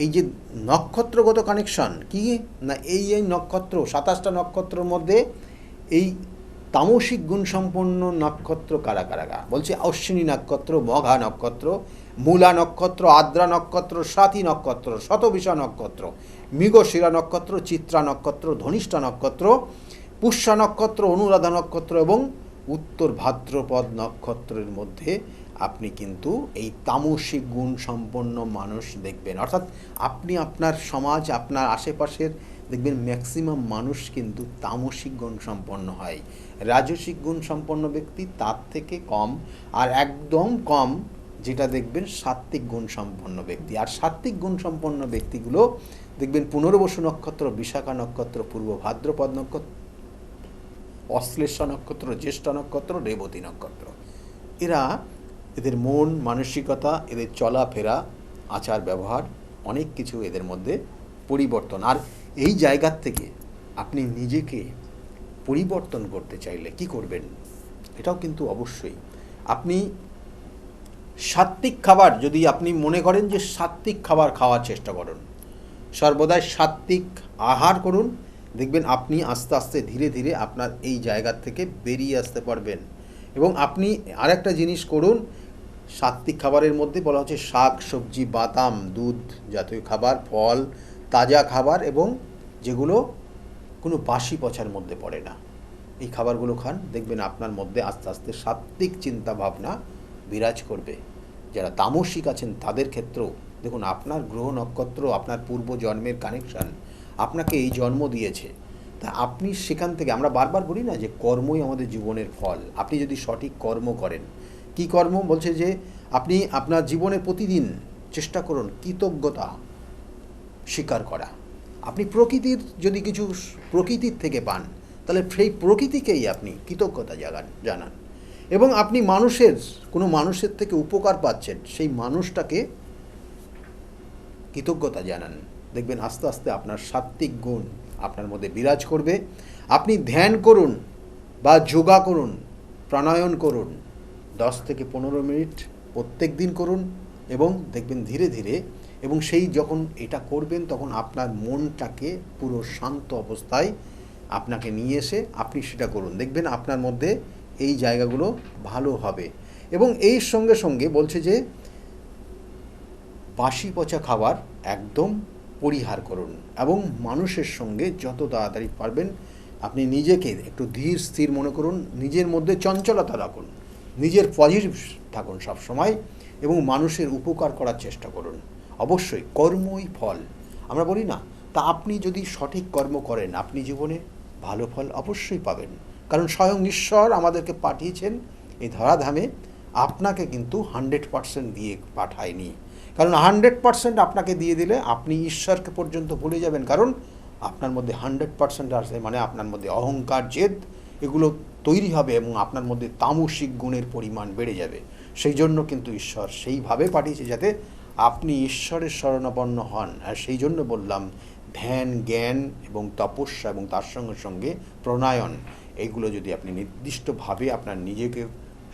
এই যে নক্ষত্রগত কানেকশন কি না, এই নক্ষত্র 27টা নক্ষত্রের মধ্যে এই তামসিক গুণসম্পন্ন নক্ষত্র কারা কারা বলছে, অশ্বিনী নক্ষত্র, মঘা নক্ষত্র, মূলা নক্ষত্র, আদ্রা নক্ষত্র, স্বাতী নক্ষত্র, শতবিষা নক্ষত্র, মৃগশিরা নক্ষত্র, চিত্রা নক্ষত্র, ধনিষ্ঠা নক্ষত্র, পুষ্যা নক্ষত্র, অনুরাধা নক্ষত্র এবং উত্তর ভাদ্রপদ নক্ষত্রের মধ্যে আপনি কিন্তু এই তামসিক গুণ সম্পন্ন মানুষ দেখবেন। অর্থাৎ আপনি আপনার সমাজ, আপনার আশেপাশের দেখবেন ম্যাক্সিমাম মানুষ কিন্তু তামসিক গুণ সম্পন্ন হয়। রাজসিক গুণ সম্পন্ন ব্যক্তি তার থেকে কম, আর একদম কম যেটা দেখবেন সাত্ত্বিক গুণ সম্পন্ন ব্যক্তি। আর সাত্ত্বিক গুণ সম্পন্ন ব্যক্তিগুলো দেখবেন পুনর্বসু নক্ষত্র, বিশাখা নক্ষত্র, পূর্ব ভাদ্রপদ নক্ষত্র, অশ্লেষা নক্ষত্র, জ্যেষ্ঠা নক্ষত্র, রেবতী নক্ষত্র। এদের মন মানসিকতা, এদের চলাফেরা, আচার ব্যবহার, অনেক কিছু এদের মধ্যে পরিবর্তন। আর এই জায়গার থেকে আপনি নিজেকে পরিবর্তন করতে চাইলে কি করবেন, এটাও কিন্তু অবশ্যই আপনি সাত্ত্বিক খাবার, যদি আপনি মনে করেন যে সাত্ত্বিক খাবার খাওয়ার চেষ্টা করুন, সর্বদাই সাত্ত্বিক আহার করুন, দেখবেন আপনি আস্তে আস্তে ধীরে ধীরে আপনার এই জায়গার থেকে বেরিয়ে আসতে পারবেন। এবং আপনি আরেকটা জিনিস করুন, সাত্ত্বিক খাবারের মধ্যে বলা হচ্ছে শাক সবজি, বাদাম, দুধ জাতীয় খাবার, ফল, তাজা খাবার, এবং যেগুলো কোনো বাসি পচার মধ্যে পড়ে না, এই খাবারগুলো খান, দেখবেন আপনার মধ্যে আস্তে আস্তে সাত্ত্বিক চিন্তা ভাবনা বিরাজ করবে। যারা তামসিক আছেন তাদের ক্ষেত্রেও দেখুন, আপনার গ্রহ নক্ষত্র, আপনার পূর্ব জন্মের কানেকশান আপনাকে এই জন্ম দিয়েছে, তা আপনি সেখান থেকে, আমরা বারবার বলি না যে কর্মই আমাদের জীবনের ফল। আপনি যদি সঠিক কর্ম করেন, কি কর্ম বলছে যে আপনি আপনার জীবনে প্রতিদিন চেষ্টা করুন কৃতজ্ঞতা স্বীকার করা। আপনি প্রকৃতির যদি কিছু প্রকৃতির থেকে পান, তাহলে সেই প্রকৃতিকেই আপনি কৃতজ্ঞতা জানান, এবং আপনি কোনো মানুষের থেকে উপকার পাচ্ছেন, সেই মানুষটাকে কৃতজ্ঞতা জানান। দেখবেন আস্তে আস্তে আপনার সাত্ত্বিক গুণ আপনার মধ্যে বিরাজ করবে। আপনি ধ্যান করুন বা যোগা করুন, প্রাণায়াম করুন, 10 থেকে 15 মিনিট প্রত্যেক দিন করুন, এবং দেখবেন ধীরে ধীরে, এবং সেই যখন এটা করবেন তখন আপনার মনটাকে পুরো শান্ত অবস্থায় আপনাকে নিয়ে এসে আপনি সেটা করুন, দেখবেন আপনার মধ্যে এই জায়গাগুলো ভালো হবে। এবং এই সঙ্গে সঙ্গে বলছে যে বাসি পচা খাবার একদম পরিহার করুন, এবং মানুষের সঙ্গে যত তাড়াতাড়ি পারবেন আপনি নিজেকে একটু ধীর স্থির মনে করুন, নিজের মধ্যে চঞ্চলতা রাখুন, নিজের পজিটিভ থাকুন সব সময়, এবং মানুষের উপকার করার চেষ্টা করুন। অবশ্যই কর্মই ফল, আমরা বলি না, তা আপনি যদি সঠিক কর্ম করেন আপনি জীবনে ভালো ফল অবশ্যই পাবেন। কারণ স্বয়ং ঈশ্বর আমাদেরকে পাঠিয়েছেন এই ধরাধামে, আপনাকে কিন্তু 100% দিয়ে পাঠায়নি। কারণ 100% আপনাকে দিয়ে দিলে আপনি ঈশ্বরকে পর্যন্ত ভুলে যাবেন, কারণ আপনার মধ্যে 100% আসে মানে আপনার মধ্যে অহংকার, জেদ এগুলো তৈরি হবে, এবং আপনার মধ্যে তামসিক গুণের পরিমাণ বেড়ে যাবে। সেই জন্য কিন্তু ঈশ্বর সেইভাবে পাঠিয়েছে যাতে আপনি ঈশ্বরের শরণাপন্ন হন। আর সেই জন্য বললাম ধ্যান, জ্ঞান এবং তপস্যা, এবং তার সঙ্গে সঙ্গে প্রণায়ন, এইগুলো যদি আপনি নির্দিষ্টভাবে আপনার নিজেকে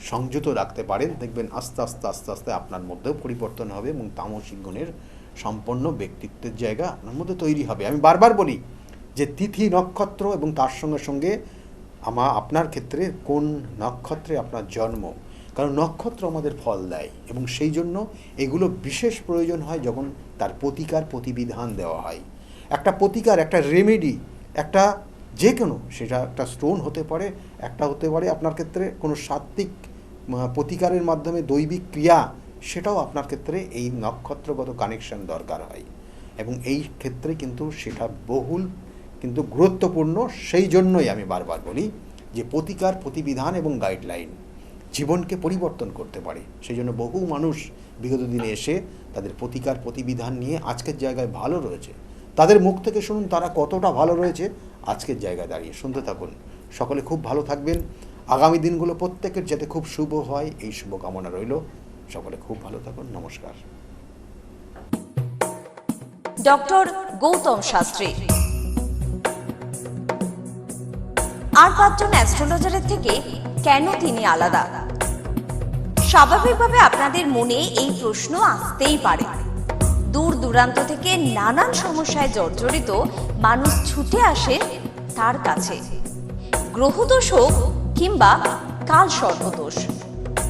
সংযত রাখতে পারেন, দেখবেন আস্তে আস্তে আস্তে আস্তে আপনার মধ্যেও পরিবর্তন হবে, এবং তামসিক গুণের সম্পন্ন ব্যক্তিত্বের জায়গা আপনার মধ্যে তৈরি হবে। আমি বারবার বলি যে তিথি, নক্ষত্র এবং তার সঙ্গে সঙ্গে আপনার ক্ষেত্রে কোন নক্ষত্রে আপনার জন্ম, কারণ নক্ষত্র আমাদের ফল দেয় এবং সেই জন্য এগুলো বিশেষ প্রয়োজন হয় যখন তার প্রতিকার প্রতিবিধান দেওয়া হয়। একটা প্রতিকার, একটা রেমেডি, একটা যে কোনো, সেটা একটা স্টোন হতে পারে, একটা হতে পারে আপনার ক্ষেত্রে কোনো সাত্ত্বিক প্রতিকারের মাধ্যমে দৈবিক ক্রিয়া, সেটাও আপনার ক্ষেত্রে এই নক্ষত্রগত কানেকশন দরকার হয় এবং এই ক্ষেত্রে কিন্তু সেটা বহুল কিন্তু গুরুত্বপূর্ণ। সেই জন্যই আমি বারবার বলি যে প্রতিকার প্রতিবিধান এবং গাইডলাইন জীবনকে পরিবর্তন করতে পারে। সেই জন্য বহু মানুষ বিগত দিনে এসে তাদের প্রতিকার প্রতিবিধান নিয়ে আজকের জায়গায় ভালো রয়েছে। তাদের মুখ থেকে শুনুন তারা কতটা ভালো রয়েছে আজকের জায়গায় দাঁড়িয়ে। শুনতে থাকুন। সকলে খুব ভালো থাকবেন। আগামী দিনগুলো প্রত্যেকের যাতে খুব শুভ হয় এই শুভকামনা রইল। সকলে খুব ভালো থাকুন। নমস্কার। ডক্টর গৌতম শাস্ত্রী আর 5 জন অ্যাস্ট্রোলজারের থেকে কেন তিনি আলাদা? স্বাভাবিকভাবে আপনাদের মনে এই প্রশ্ন আসতেই পারে। দূর দূরান্ত থেকে নানান সমস্যায় জর্জরিত মানুষ ছুটে আসে তার কাছে। গ্রহদোষ হোক কিংবা কাল সর্পদোষ,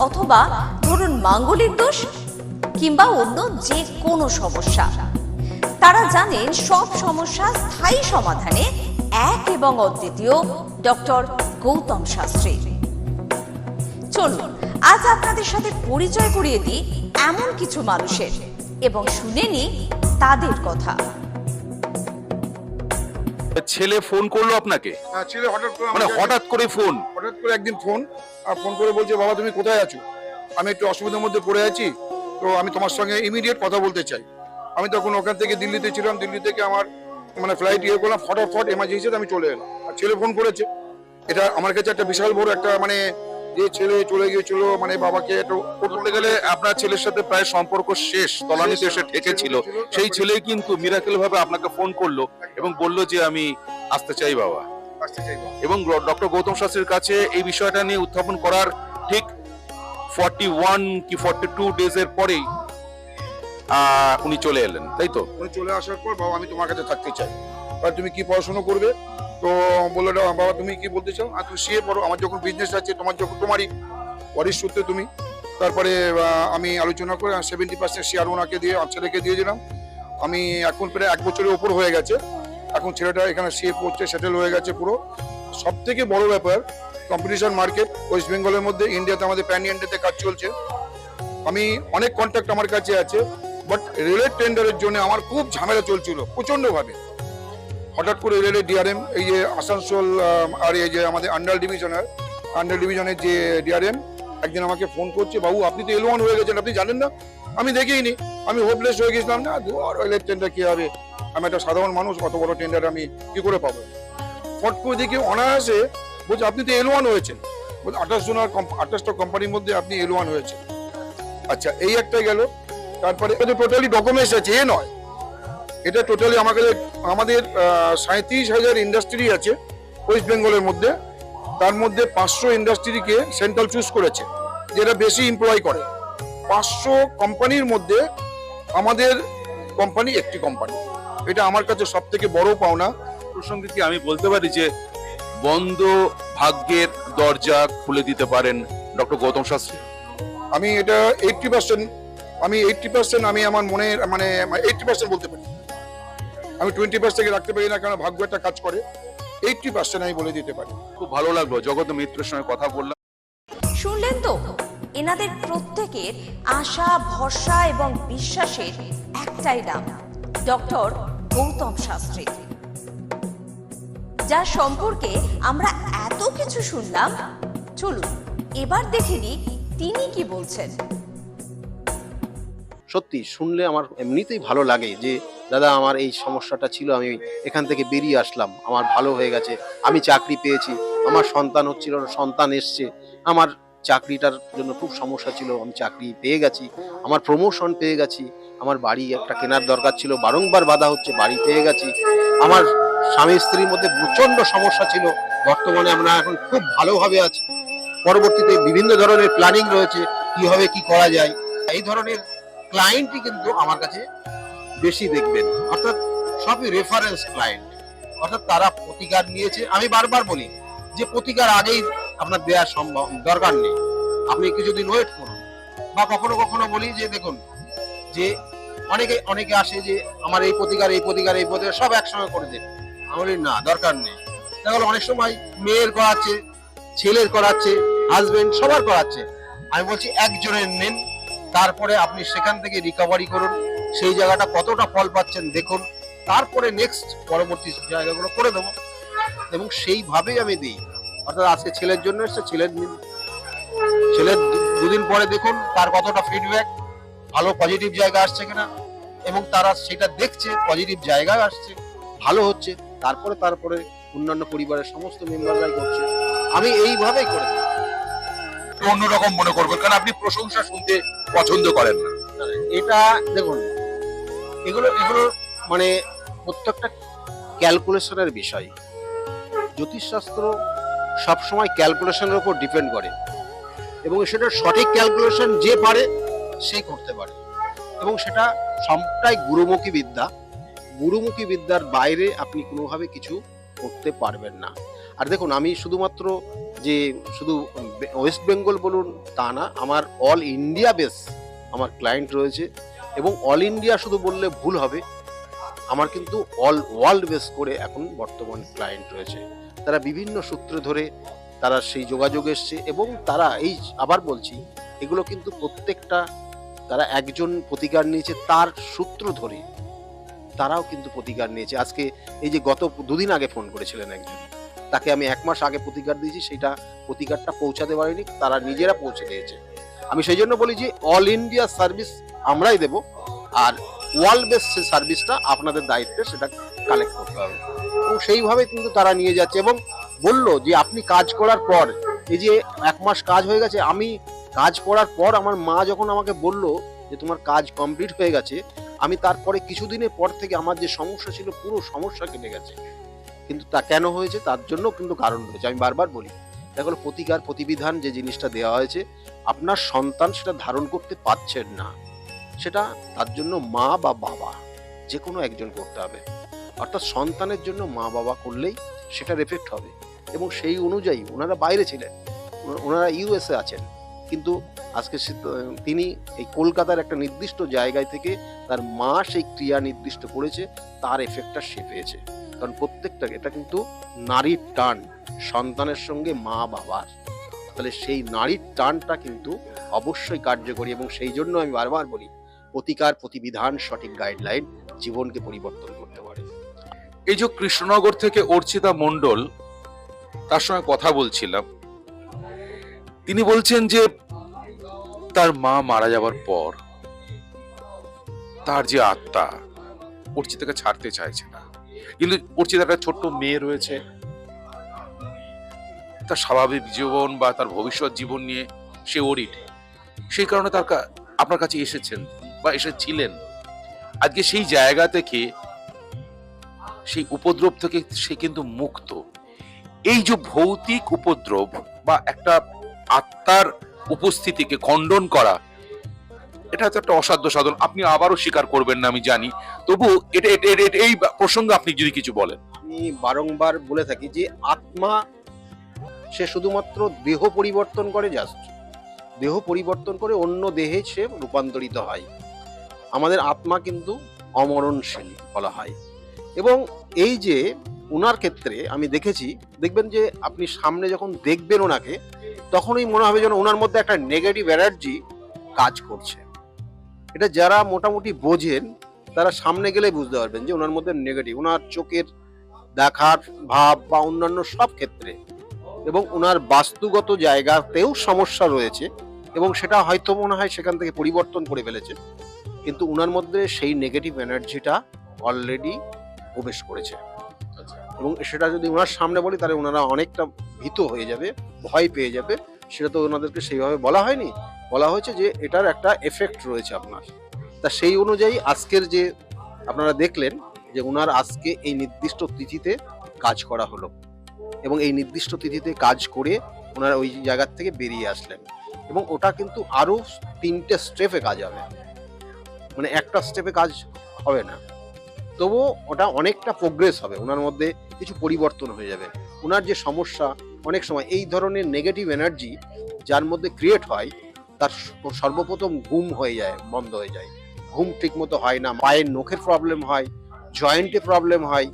অথবা ধরুন মাঙ্গলিক দোষ কিংবা অন্য যে কোনো সমস্যা, তারা জানেন সব সমস্যা স্থায়ী সমাধানে এক এবং অদ্বিতীয় ডক্টর গৌতম শাস্ত্রী। চলুন আজ আপনাদের সাথে পরিচয় করিয়ে দিই এমন কিছু মানুষের এবং শুনে নিই তাদের কথা। ছেলে ফোন করলো আপনাকে? হ্যাঁ, ছেলে হঠাৎ করে মানে হঠাৎ করে ফোন? হঠাৎ করে একদিন ফোন করে বলছে, বাবা তুমি কোথায় আছো? আমি একটু অসুবিধার মধ্যে পড়ে আছি, তো আমি তোমার সঙ্গে ইমিডিয়েট কথা বলতে চাই। আমি তখন ওখান থেকে দিল্লিতে ছিলাম, দিল্লি থেকে আমার মানে ফ্লাইট করলাম, ফটাফট এমার্জেন্সিতে আমি চলে এলাম। আর ছেলে ফোন করেছে, এটা আমার কাছে একটা বিশাল বড় একটা মানে যে ছেলে চলে গিয়েছিল মানে বাবাকে একটু বলতে গেলে আপনার ছেলের সাথে প্রায় সম্পর্ক শেষ, তলানিতে এসে ঠেকেছিল। সেই ছেলে কিন্তু মিরাকেল ভাবে আপনাকে ফোন করলো এবং বললো যে আমি আসতে চাই বাবা, আসতে চাইবো। এবং ডক্টর গৌতম শাস্ত্রীর কাছে এই বিষয়টা নিয়ে উত্থাপন করার ঠিক 41 কি 42 ডেজের পরেই উনি চলে এলেন, তাই তো? উনি চলে আসার পর, বাবা আমি তোমার কাছে থাকতে চাই, আর তুমি কি পড়াশোনা করবে? তো বললো, বাবা তুমি কি বলতে চাও? আর তুমি সিএ পড়ো, আমার যখন বিজনেস আছে, তোমারই ওয়ারিশ সূত্রে তুমি। তারপরে আমি আলোচনা করে 70% শেয়ার ওনাকে দিয়ে ছেলেকে দিয়ে দিলাম। আমি এখন প্রায় 1 বছরের ওপর হয়ে গেছে, এখন ছেলেটা এখানে সিএ পড়ছে, সেটেল হয়ে গেছে পুরো। সব থেকে বড় ব্যাপার, কম্পিটিশন মার্কেট ওয়েস্ট বেঙ্গলের মধ্যে, ইন্ডিয়াতে আমাদের প্যান ইন্ডিয়াতে কাজ চলছে। আমি অনেক কন্ট্যাক্ট আমার কাছে আছে, বাট রেলের টেন্ডারের জন্য আমার খুব ঝামেলা চলছিল প্রচন্ড ভাবে। হঠাৎ করে রেলের ডিআরএম, এই যে আসানসোল আর এই যে আমাদের আন্ডার ডিভিশনের যে ডিআরএম, একদিন আমাকে ফোন করছে, বাবু আপনি তো L1 হয়ে গেছেন, আপনি জানেন না? আমি দেখিনি, আমি হোপলেস হয়ে গেছিলাম। না রেলের টেন্ডার কি হবে, আমি একটা সাধারণ মানুষ, অত বড় টেন্ডার আমি কি করে পাবো? ফট করে দেখি অনায়াসে বলছে আপনি তো L1 হয়েছেন। বলছে 28টা কোম্পানির মধ্যে আপনি L1 হয়েছেন। আচ্ছা, এই একটা গেল। তারপরে টোটালি ডকুমেন্টস আছে, এ নয়, এটা টোটালি আমাদের 37,000 ইন্ডাস্ট্রি আছে ওয়েস্ট বেঙ্গলের মধ্যে। তার মধ্যে 500 ইন্ডাস্ট্রিকে সেন্ট্রাল চুজ করেছে, যেটা বেশি এমপ্লয় করে। 500 কোম্পানির মধ্যে আমাদের কোম্পানি একটি কোম্পানি, এটা আমার কাছে সব থেকে বড় পাওনা। প্রসঙ্গে কি আমি বলতে পারি যে বন্ধ ভাগ্যের দরজা খুলে দিতে পারেন ডক্টর গৌতম শাস্ত্রী? আমি এটা 80% আমি আমার মনের মানে 80% বলতে পারি। আমি 20% রাখতে পারি না, কারণ ভাগ্য একটা কাজ করে। 80% আমি বলে দিতে পারি। খুব ভালো লাগলো জগত মিত্রের সঙ্গে কথা বললাম। শুনলেন তো, এনাদের প্রত্যেকের আশা ভরসা এবং বিশ্বাসের একটাই নাম, ডক্টর গৌতম শাস্ত্রী, যার সম্পর্কে আমরা এত কিছু শুনলাম। চলুন এবার দেখে নিই তিনি কি বলছেন। সত্যি শুনলে আমার এমনিতেই ভালো লাগে যে দাদা আমার এই সমস্যাটা ছিল, আমি এখান থেকে বেরিয়ে আসলাম, আমার ভালো হয়ে গেছে, আমি চাকরি পেয়েছি, আমার সন্তান হচ্ছিল না, সন্তান এসছে, আমার চাকরিটার জন্য খুব সমস্যা ছিল, আমি চাকরি পেয়ে গেছি, আমার প্রমোশন পেয়ে গেছি, আমার বাড়ি একটা কেনার দরকার ছিল, বারংবার বাধা হচ্ছে, বাড়ি পেয়ে গেছি, আমার স্বামী স্ত্রীর মধ্যে প্রচন্ড সমস্যা ছিল, বর্তমানে আমরা এখন খুব ভালোভাবে আছি, পরবর্তীতে বিভিন্ন ধরনের প্ল্যানিং রয়েছে কিভাবে কি করা যায়। এই ধরনের ক্লায়েন্টই কিন্তু আমার কাছে বেশি দেখবেন, অর্থাৎ সবই রেফারেন্স ক্লায়েন্ট, অর্থাৎ তারা প্রতিকার নিয়েছে। আমি বারবার বলি যে প্রতিকার আগেই আপনার দেওয়ার সম্ভব দরকার নেই, আপনি কিছুদিন ওয়েট করুন। বা কখনো কখনো বলি যে দেখুন যে অনেকে আসে যে আমার এই প্রতিকার সব একসঙ্গে করে দেন। আমি বলি না, দরকার নেই। দেখা গেলো অনেক সময় মেয়ের করাচ্ছে, ছেলের করাচ্ছে, হাজবেন্ড সবার করাচ্ছে। আমি বলছি একজনের নেন, তারপরে আপনি সেখান থেকে রিকভারি করুন, সেই জায়গাটা কতটা ফল পাচ্ছেন দেখুন, তারপরে নেক্সট পরবর্তী জায়গাগুলো করে দেবো। এবং সেইভাবেই আমি দিই। অর্থাৎ আজকে ছেলের জন্য এসছে, ছেলের নিন, ছেলের দুদিন পরে দেখুন তার কতটা ফিডব্যাক, ভালো পজিটিভ জায়গা আসছে কিনা, এবং তারা সেটা দেখছে পজিটিভ জায়গায় আসছে, ভালো হচ্ছে, তারপরে অন্যান্য পরিবারের সমস্ত মেম্বাররাই করছে। আমি এইভাবেই করে দিই। অন্যরকম মনে করবেন, কারণ আপনি প্রশংসা শুনতে পছন্দ করেন না। এটা দেখুন, এগুলো মানে প্রত্যেকটা ক্যালকুলেশনের বিষয়। জ্যোতিষশাস্ত্র সবসময় ক্যালকুলেশনের উপর ডিপেন্ড করে, এবং সেটা সঠিক ক্যালকুলেশন যে পারে সেই করতে পারে, এবং সেটা সবটাই গুরুমুখী বিদ্যা। গুরুমুখী বিদ্যার বাইরে আপনি কোনোভাবে কিছু করতে পারবেন না। আর দেখুন, আমি শুধুমাত্র যে শুধু ওয়েস্ট বেঙ্গল বলুন তা না, আমার অল ইন্ডিয়া বেস আমার ক্লায়েন্ট রয়েছে, এবং অল ইন্ডিয়া শুধু বললে ভুল হবে, আমার কিন্তু অল ওয়ার্ল্ড বেস করে এখন বর্তমান ক্লায়েন্ট রয়েছে। তারা বিভিন্ন সূত্র ধরে তারা সেই যোগাযোগ এসছে, এবং তারা এই আবার বলছি, এগুলো কিন্তু প্রত্যেকটা তারা একজন প্রতিকার নিয়েছে তার সূত্র ধরে, তারাও কিন্তু প্রতিকার নিয়েছে। আজকে এই যে গত দুদিন আগে ফোন করেছিলেন একজন, তাকে আমি 1 মাস আগে প্রতিকার দিয়েছি, সেটা প্রতিকারটা পৌঁছাতে পারিনি, তারা নিজেরা পৌঁছে দিয়েছে। আমি সেই জন্য বলি যে অল ইন্ডিয়া সার্ভিস আমরাই দেব, আর ওয়ার্ল্ড বেস সার্ভিসটা আপনাদের দায়িত্বে সেটা কালেক্ট করতে হবে। এবং সেইভাবে কিন্তু তারা নিয়ে যাচ্ছে, এবং বললো যে আপনি কাজ করার পর, এই যে 1 মাস কাজ হয়ে গেছে, আমি কাজ করার পর আমার মা যখন আমাকে বললো যে তোমার কাজ কমপ্লিট হয়ে গেছে, আমি তারপরে কিছুদিনের পর থেকে আমার যে সমস্যা ছিল পুরো সমস্যা কেটে গেছে। কিন্তু তা কেন হয়েছে তার জন্য কিন্তু কারণ রয়েছে। আমি বারবার বলি, দেখো প্রতিকার প্রতিবিধান যে জিনিসটা দেওয়া হয়েছে, আপনার সন্তান সেটা ধারণ করতে পারছেন না, সেটা তার জন্য মা বা বাবা যে কোনো একজন করতে হবে। অর্থাৎ সন্তানের জন্য মা বাবা করলেই সেটার এফেক্ট হবে। এবং সেই অনুযায়ী ওনারা বাইরে ছিলেন, ওনারা ইউএসএ আছেন, কিন্তু আজকে তিনি এই কলকাতার একটা নির্দিষ্ট জায়গায় থেকে তার মা সেই ক্রিয়া নির্দিষ্ট করেছে, তার এফেক্টটা সে পেয়েছে। কারণ প্রত্যেকটা এটা কিন্তু নারীর টান সন্তানের সঙ্গে মা বাবার, তাহলে সেই নারীর টানটা কিন্তু অবশ্যই কার্যকরী। এবং সেই জন্য আমি বারবার বলি, প্রতিকার প্রতিবিধান সঠিক গাইডলাইন জীবনকে পরিবর্তন করতে পারে। এই যে কৃষ্ণনগর থেকে অর্চিতা মণ্ডল, তার সঙ্গে কথা বলছিলাম, তিনি বলছেন যে তার মা মারা যাবার পর তার যে আত্মা অর্চিতাকে ছাড়তে চাইছে না, কিন্তু অর্চিতার একটা ছোট্ট মেয়ে রয়েছে, তার স্বাভাবিক জীবন বা তার ভবিষ্যৎ জীবন নিয়ে সে ওরিড, সেই কারণে আপনার কাছে এসেছেন বা এসেছিলেন। আজকে সেই জায়গা থেকে, সেই উপদ্রব থেকে সে কিন্তু মুক্ত। এই যে ভৌতিক উপদ্রব বা একটা আত্মার উপস্থিতিকে খণ্ডন করা, এটা তো একটা অসাধ্য সাধন। আপনি আবারও স্বীকার করবেন না আমি জানি, তবু এই প্রসঙ্গে আপনি যদি কিছু বলেন। আমি বারংবার বলে থাকি যে আত্মা সে শুধুমাত্র দেহ পরিবর্তন করে, জাস্ট দেহ পরিবর্তন করে অন্য দেহে সে রূপান্তরিত হয়। আমাদের আত্মা কিন্তু অমরণশীল বলা হয়। এবং এই যে ওনার ক্ষেত্রে আমি দেখেছি, দেখবেন যে আপনি সামনে যখন দেখবেন ওনাকে, তখনই মনে হবে যেন ওনার মধ্যে একটা নেগেটিভ এনার্জি কাজ করছে। এটা যারা মোটামুটি বোঝেন তারা সামনে গেলে বুঝতে পারবেন যে ওনার মধ্যে নেগেটিভ, ওনার চোখের দেখার ভাব বা অন্যান্য সব ক্ষেত্রে, এবং ওনার বাস্তুগত জায়গাতেও সমস্যা রয়েছে, এবং সেটা হয়তো মনে হয় সেখান থেকে পরিবর্তন করে ফেলেছে, কিন্তু ওনার মধ্যে সেই নেগেটিভ এনার্জিটা অলরেডি প্রবেশ করেছে। এবং সেটা যদি ওনার সামনে বলি তাহলে ওনারা অনেকটা ভীত হয়ে যাবে, ভয় পেয়ে যাবে। সেটা তো ওনাদেরকে সেইভাবে বলা হয়নি, বলা হয়েছে যে এটার একটা এফেক্ট রয়েছে আপনার। তা সেই অনুযায়ী আজকের যে আপনারা দেখলেন যে ওনার আজকে এই নির্দিষ্ট তিথিতে কাজ করা হলো, এবং এই নির্দিষ্ট তিথিতে কাজ করে ওনারা ওই জায়গার থেকে বেরিয়ে আসলেন। এবং ওটা কিন্তু আরো 3টে স্টেপে কাজ হবে, মানে একটা স্টেপে কাজ হবে না, তবুও ওটা অনেকটা প্রোগ্রেস হবে, ওনার মধ্যে কিছু পরিবর্তন হয়ে যাবে। ওনার যে সমস্যা, অনেক সময় এই ধরনের নেগেটিভ এনার্জি যার মধ্যে ক্রিয়েট হয় তার সর্বপ্রথম ঘুম হয়ে যায়, বন্ধ হয়ে যায়, ঘুম ঠিক মতো হয় না, পায়ের নখের প্রবলেম হয়, জয়েন্টে প্রবলেম হয়,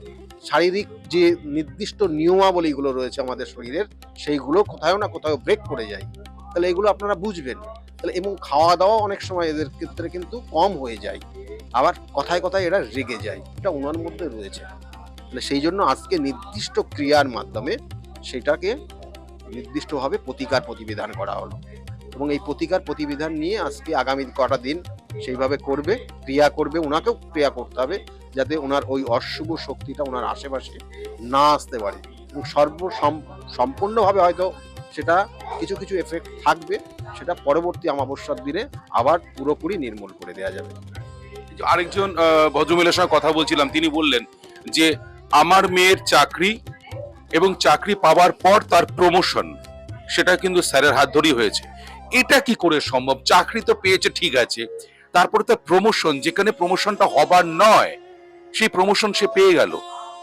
শারীরিক যে নির্দিষ্ট নিয়মাবলীগুলো রয়েছে আমাদের শরীরের সেইগুলো কোথাও না কোথাও ব্রেক করে যায়। তাহলে এগুলো আপনারা বুঝবেন। তাহলে এবং খাওয়া দাওয়া অনেক সময় এদের ক্ষেত্রে কিন্তু কম হয়ে যায়, আবার কথায় কথায় এরা রেগে যায়, এটা ওনার মধ্যে রয়েছে। তাহলে সেই জন্য আজকে নির্দিষ্ট ক্রিয়ার মাধ্যমে সেটাকে নির্দিষ্টভাবে প্রতিকার প্রতিবিধান করা হলো এবং এই প্রতিকার প্রতিবিধান নিয়ে আজকে আগামী কটা দিন সেইভাবে করবে, ক্রিয়া করবে, ওনাকেও ক্রিয়া করতে হবে যাতে ওনার ওই অশুভ শক্তিটা ওনার আশেপাশে না আসতে পারে এবং সম্পূর্ণভাবে হয়তো সেটা কিছু কিছু এফেক্ট থাকবে, সেটা পরবর্তী অমাবস্যার দিনে আবার পুরোপুরি নির্মূল করে দেওয়া যাবে। আরেকজন ভদ্রমহিলার সঙ্গে কথা বলছিলাম, তিনি বললেন যে আমার মেয়ের চাকরি এবং চাকরি পাওয়ার পর তার প্রমোশন সেটা কিন্তু স্যারের হাত ধরেই হয়েছে। এটা কি করে সম্ভব? চাকরি তো পেয়েছে ঠিক আছে, তারপরে তার প্রমোশন, যেখানে প্রমোশনটা হবার নয় সেই প্রমোশন সে পেয়ে গেল,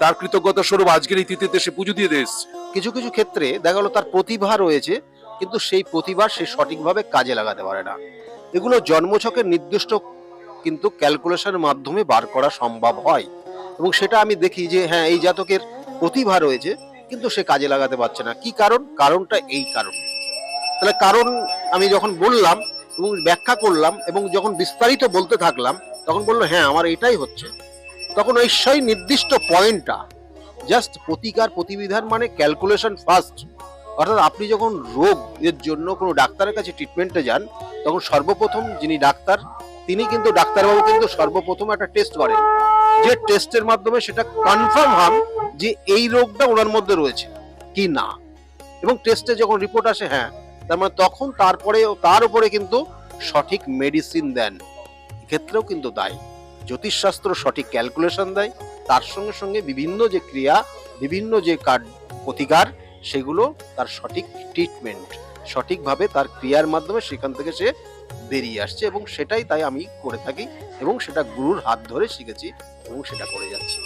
তার কৃতজ্ঞতা স্বরূপ আজকের এই তিথিতে সে পুজো দিয়ে এসেছে। কিছু কিছু ক্ষেত্রে দেখা গেল তার প্রতিভা রয়েছে কিন্তু সেই প্রতিভা সে সঠিকভাবে কাজে লাগাতে পারে না। এগুলো জন্মছকের নির্দিষ্ট কিন্তু ক্যালকুলেশনের মাধ্যমে বার করা সম্ভব হয় এবং সেটা আমি দেখি যে হ্যাঁ এই জাতকের প্রতিভা রয়েছে কিন্তু সে কাজে লাগাতে পারছে না। কি কারণ? কারণটা এই কারণ। তাহলে কারণ আমি যখন বললাম এবং ব্যাখ্যা করলাম এবং যখন বিস্তারিত বলতে থাকলাম তখন বললো হ্যাঁ আমার এটাই হচ্ছে, তখন ওই সেই নির্দিষ্ট পয়েন্টটা জাস্ট প্রতিকার প্রতিবিধান মানে ক্যালকুলেশন ফার্স্ট। অর্থাৎ আপনি যখন রোগ এর জন্য কোনো ডাক্তারের কাছে ট্রিটমেন্টে যান তখন সর্বপ্রথম যিনি ডাক্তার তিনি কিন্তু ডাক্তারবাবু কিন্তু সর্বপ্রথম একটা টেস্ট করেন, যে টেস্টের মাধ্যমে সেটা কনফার্ম হন যে এই রোগটা ওনার মধ্যে রয়েছে কি না, এবং টেস্টে যখন রিপোর্ট আসে হ্যাঁ তার মানে তখন তারপরে তার উপরে কিন্তু সঠিক মেডিসিন দেন। এক্ষেত্রেও কিন্তু তাই জ্যোতিষশাস্ত্র সঠিক ক্যালকুলেশন দেয়, তার সঙ্গে সঙ্গে বিভিন্ন যে ক্রিয়া, বিভিন্ন যে প্রতিকার সেগুলো তার সঠিক ট্রিটমেন্ট, সঠিকভাবে তার ক্রিয়ার মাধ্যমে সেখান থেকে সে বেরিয়ে আসছে এবং সেটাই তাই আমি করে থাকি এবং সেটা গুরুর হাত ধরে শিখেছি এবং সেটা করে যাচ্ছি।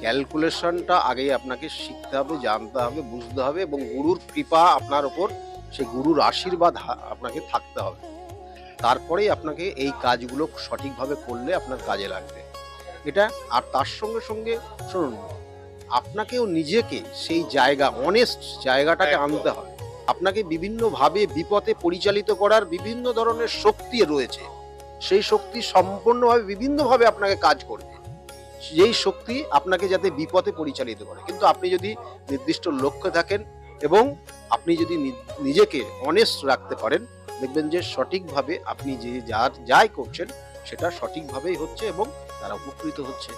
ক্যালকুলেশনটা আগেই আপনাকে শিখতে হবে, জানতে হবে, বুঝতে হবে এবং গুরুর কৃপা আপনার ওপর, সেই গুরুর আশীর্বাদ আপনাকে থাকতে হবে, তারপরেই আপনাকে এই কাজগুলো সঠিকভাবে করলে আপনার কাজে লাগবে এটা। আর তার সঙ্গে সঙ্গে শুনুন, আপনাকেও নিজেকে সেই জায়গা, অনেস্ট জায়গাটাকে আনতে হবে। আপনাকে বিভিন্নভাবে বিপথে পরিচালিত করার বিভিন্ন ধরনের শক্তি রয়েছে, সেই শক্তি সম্পূর্ণভাবে বিভিন্নভাবে আপনাকে কাজ করবে, যেই শক্তি আপনাকে যাতে বিপথে পরিচালিত করে। কিন্তু আপনি যদি নির্দিষ্ট লক্ষ্যে থাকেন এবং আপনি যদি নিজেকে অনেস্ট রাখতে পারেন দেখবেন যে সঠিকভাবে আপনি যে যাই করছেন সেটা সঠিকভাবেই হচ্ছে এবং তারা উপকৃত হচ্ছে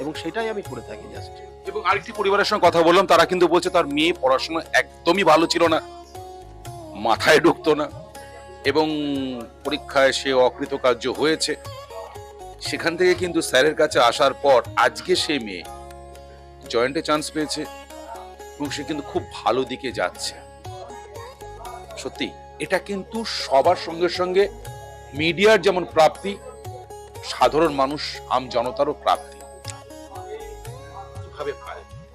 এবং সেটাই আমি করে থাকি জাস্ট। এবং আরেকটি পরিবারের সঙ্গে কথা বললাম, তারা কিন্তু বলছে তার মেয়ে পড়াশোনা একদমই ভালো ছিল না, মাথায় ঢুকতো না এবং পরীক্ষায় সে অকৃতকার্য হয়েছে। সেখান থেকে কিন্তু স্যারের কাছে আসার পর আজকে সে মেয়ে জয়েন্টে চান্স পেয়েছে এবং সে কিন্তু খুব ভালো দিকে যাচ্ছে। সত্যি এটা কিন্তু সবার সঙ্গে সঙ্গে মিডিয়ার যেমন প্রাপ্তি, সাধারণ মানুষ আম জনতারও প্রাপ্তি।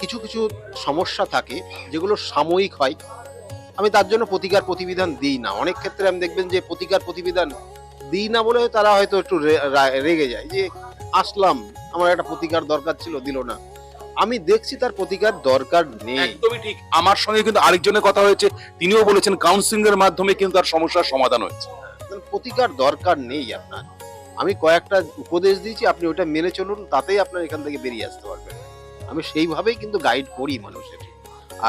কিছু কিছু সমস্যা থাকে যেগুলো সাময়িক হয়, আমি তার জন্য প্রতিকার প্রতিবিধান দিই না। অনেক ক্ষেত্রে আমি দেখবেন যে প্রতিকার প্রতিবিধান দিই না বলে তারা হয়তো একটু রেগে যায় যে আসলাম, আমার একটা প্রতিকার দরকার ছিল, দিল না। আমি দেখছি তার প্রতিকার দরকার নেই। একদমই ঠিক। আমার সঙ্গে কিন্তু আরেকজনের কথা হয়েছে, তিনিও বলেছেন কাউন্সিলিং এর মাধ্যমে কিন্তু তার সমস্যার সমাধান হয়েছে। প্রতিকার দরকার নেই আপনার, আমি কয়েকটা উপদেশ দিয়েছি, আপনি ওটা মেনে চলুন, তাতেই আপনার এখান থেকে বেরিয়ে আসতে পারবেন। আমি সেইভাবেই কিন্তু গাইড করি মানুষের।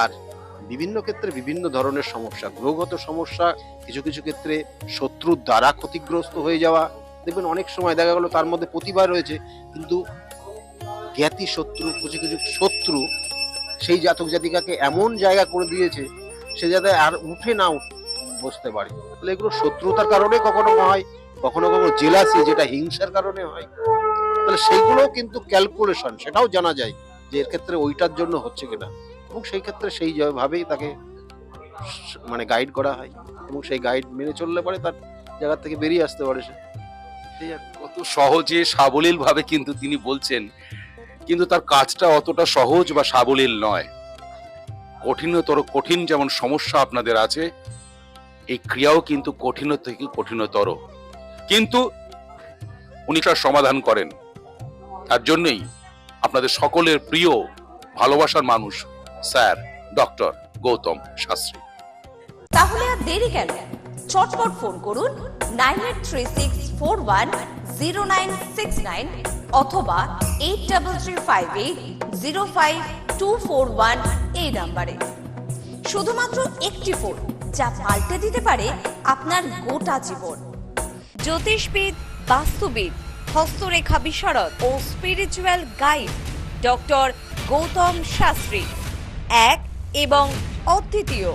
আর বিভিন্ন ক্ষেত্রে বিভিন্ন ধরনের সমস্যা, গ্রহগত সমস্যা, কিছু কিছু ক্ষেত্রে শত্রুর দ্বারা ক্ষতিগ্রস্ত হয়ে যাওয়া, দেখবেন অনেক সময় দেখা গেল তার মধ্যে প্রতিভা রয়েছে কিন্তু জ্ঞাতি শত্রু, কিছু কিছু শত্রু সেই জাতক জাতিকাকে এমন জায়গা করে দিয়েছে সে যাতে আর উঠে না বসতে পারে। তাহলে এগুলো শত্রুতার কারণে কখনো হয়, কখনো কখনো জেলাসি, যেটা হিংসার কারণে হয়। তাহলে সেইগুলোও কিন্তু ক্যালকুলেশন, সেটাও জানা যায় যে এর ক্ষেত্রে ওইটার জন্য হচ্ছে কিনা এবং সেই ক্ষেত্রে সেইভাবেই তাকে মানে গাইড করা হয় এবং সেই গাইড মেনে চললে পরে তার জায়গা থেকে বেরিয়ে আসতে পারে সে। কত সহজে সাবলীল ভাবে কিন্তু তিনি বলছেন, কিন্তু তার কাজটা অতটা সহজ বা সাবলীল নয়। কঠিনতর কঠিন যেমন সমস্যা আপনাদের আছে, এই ক্রিয়াও কিন্তু কঠিন থেকে কঠিনতর, কিন্তু উনি তার সমাধান করেন। তার জন্যই আপনাদের সকলের প্রিয় ভালোবাসার মানুষ স্যার ডক্টর গৌতম শাস্ত্রী। তাহলে আর দেরি কেন, চটপট ফোন করুন 9836410969 অথবা 8335805241 এই নাম্বারে। শুধুমাত্র একটি ফোন, যা পাল্টে দিতে পারে আপনার গোটা জীবন। জ্যোতিষবিদ, বাস্তুবিদ, হস্তরেখা বিশারদ ও spiritual guide doctor Gautam Shastri, এক এবং অদ্বিতীয়।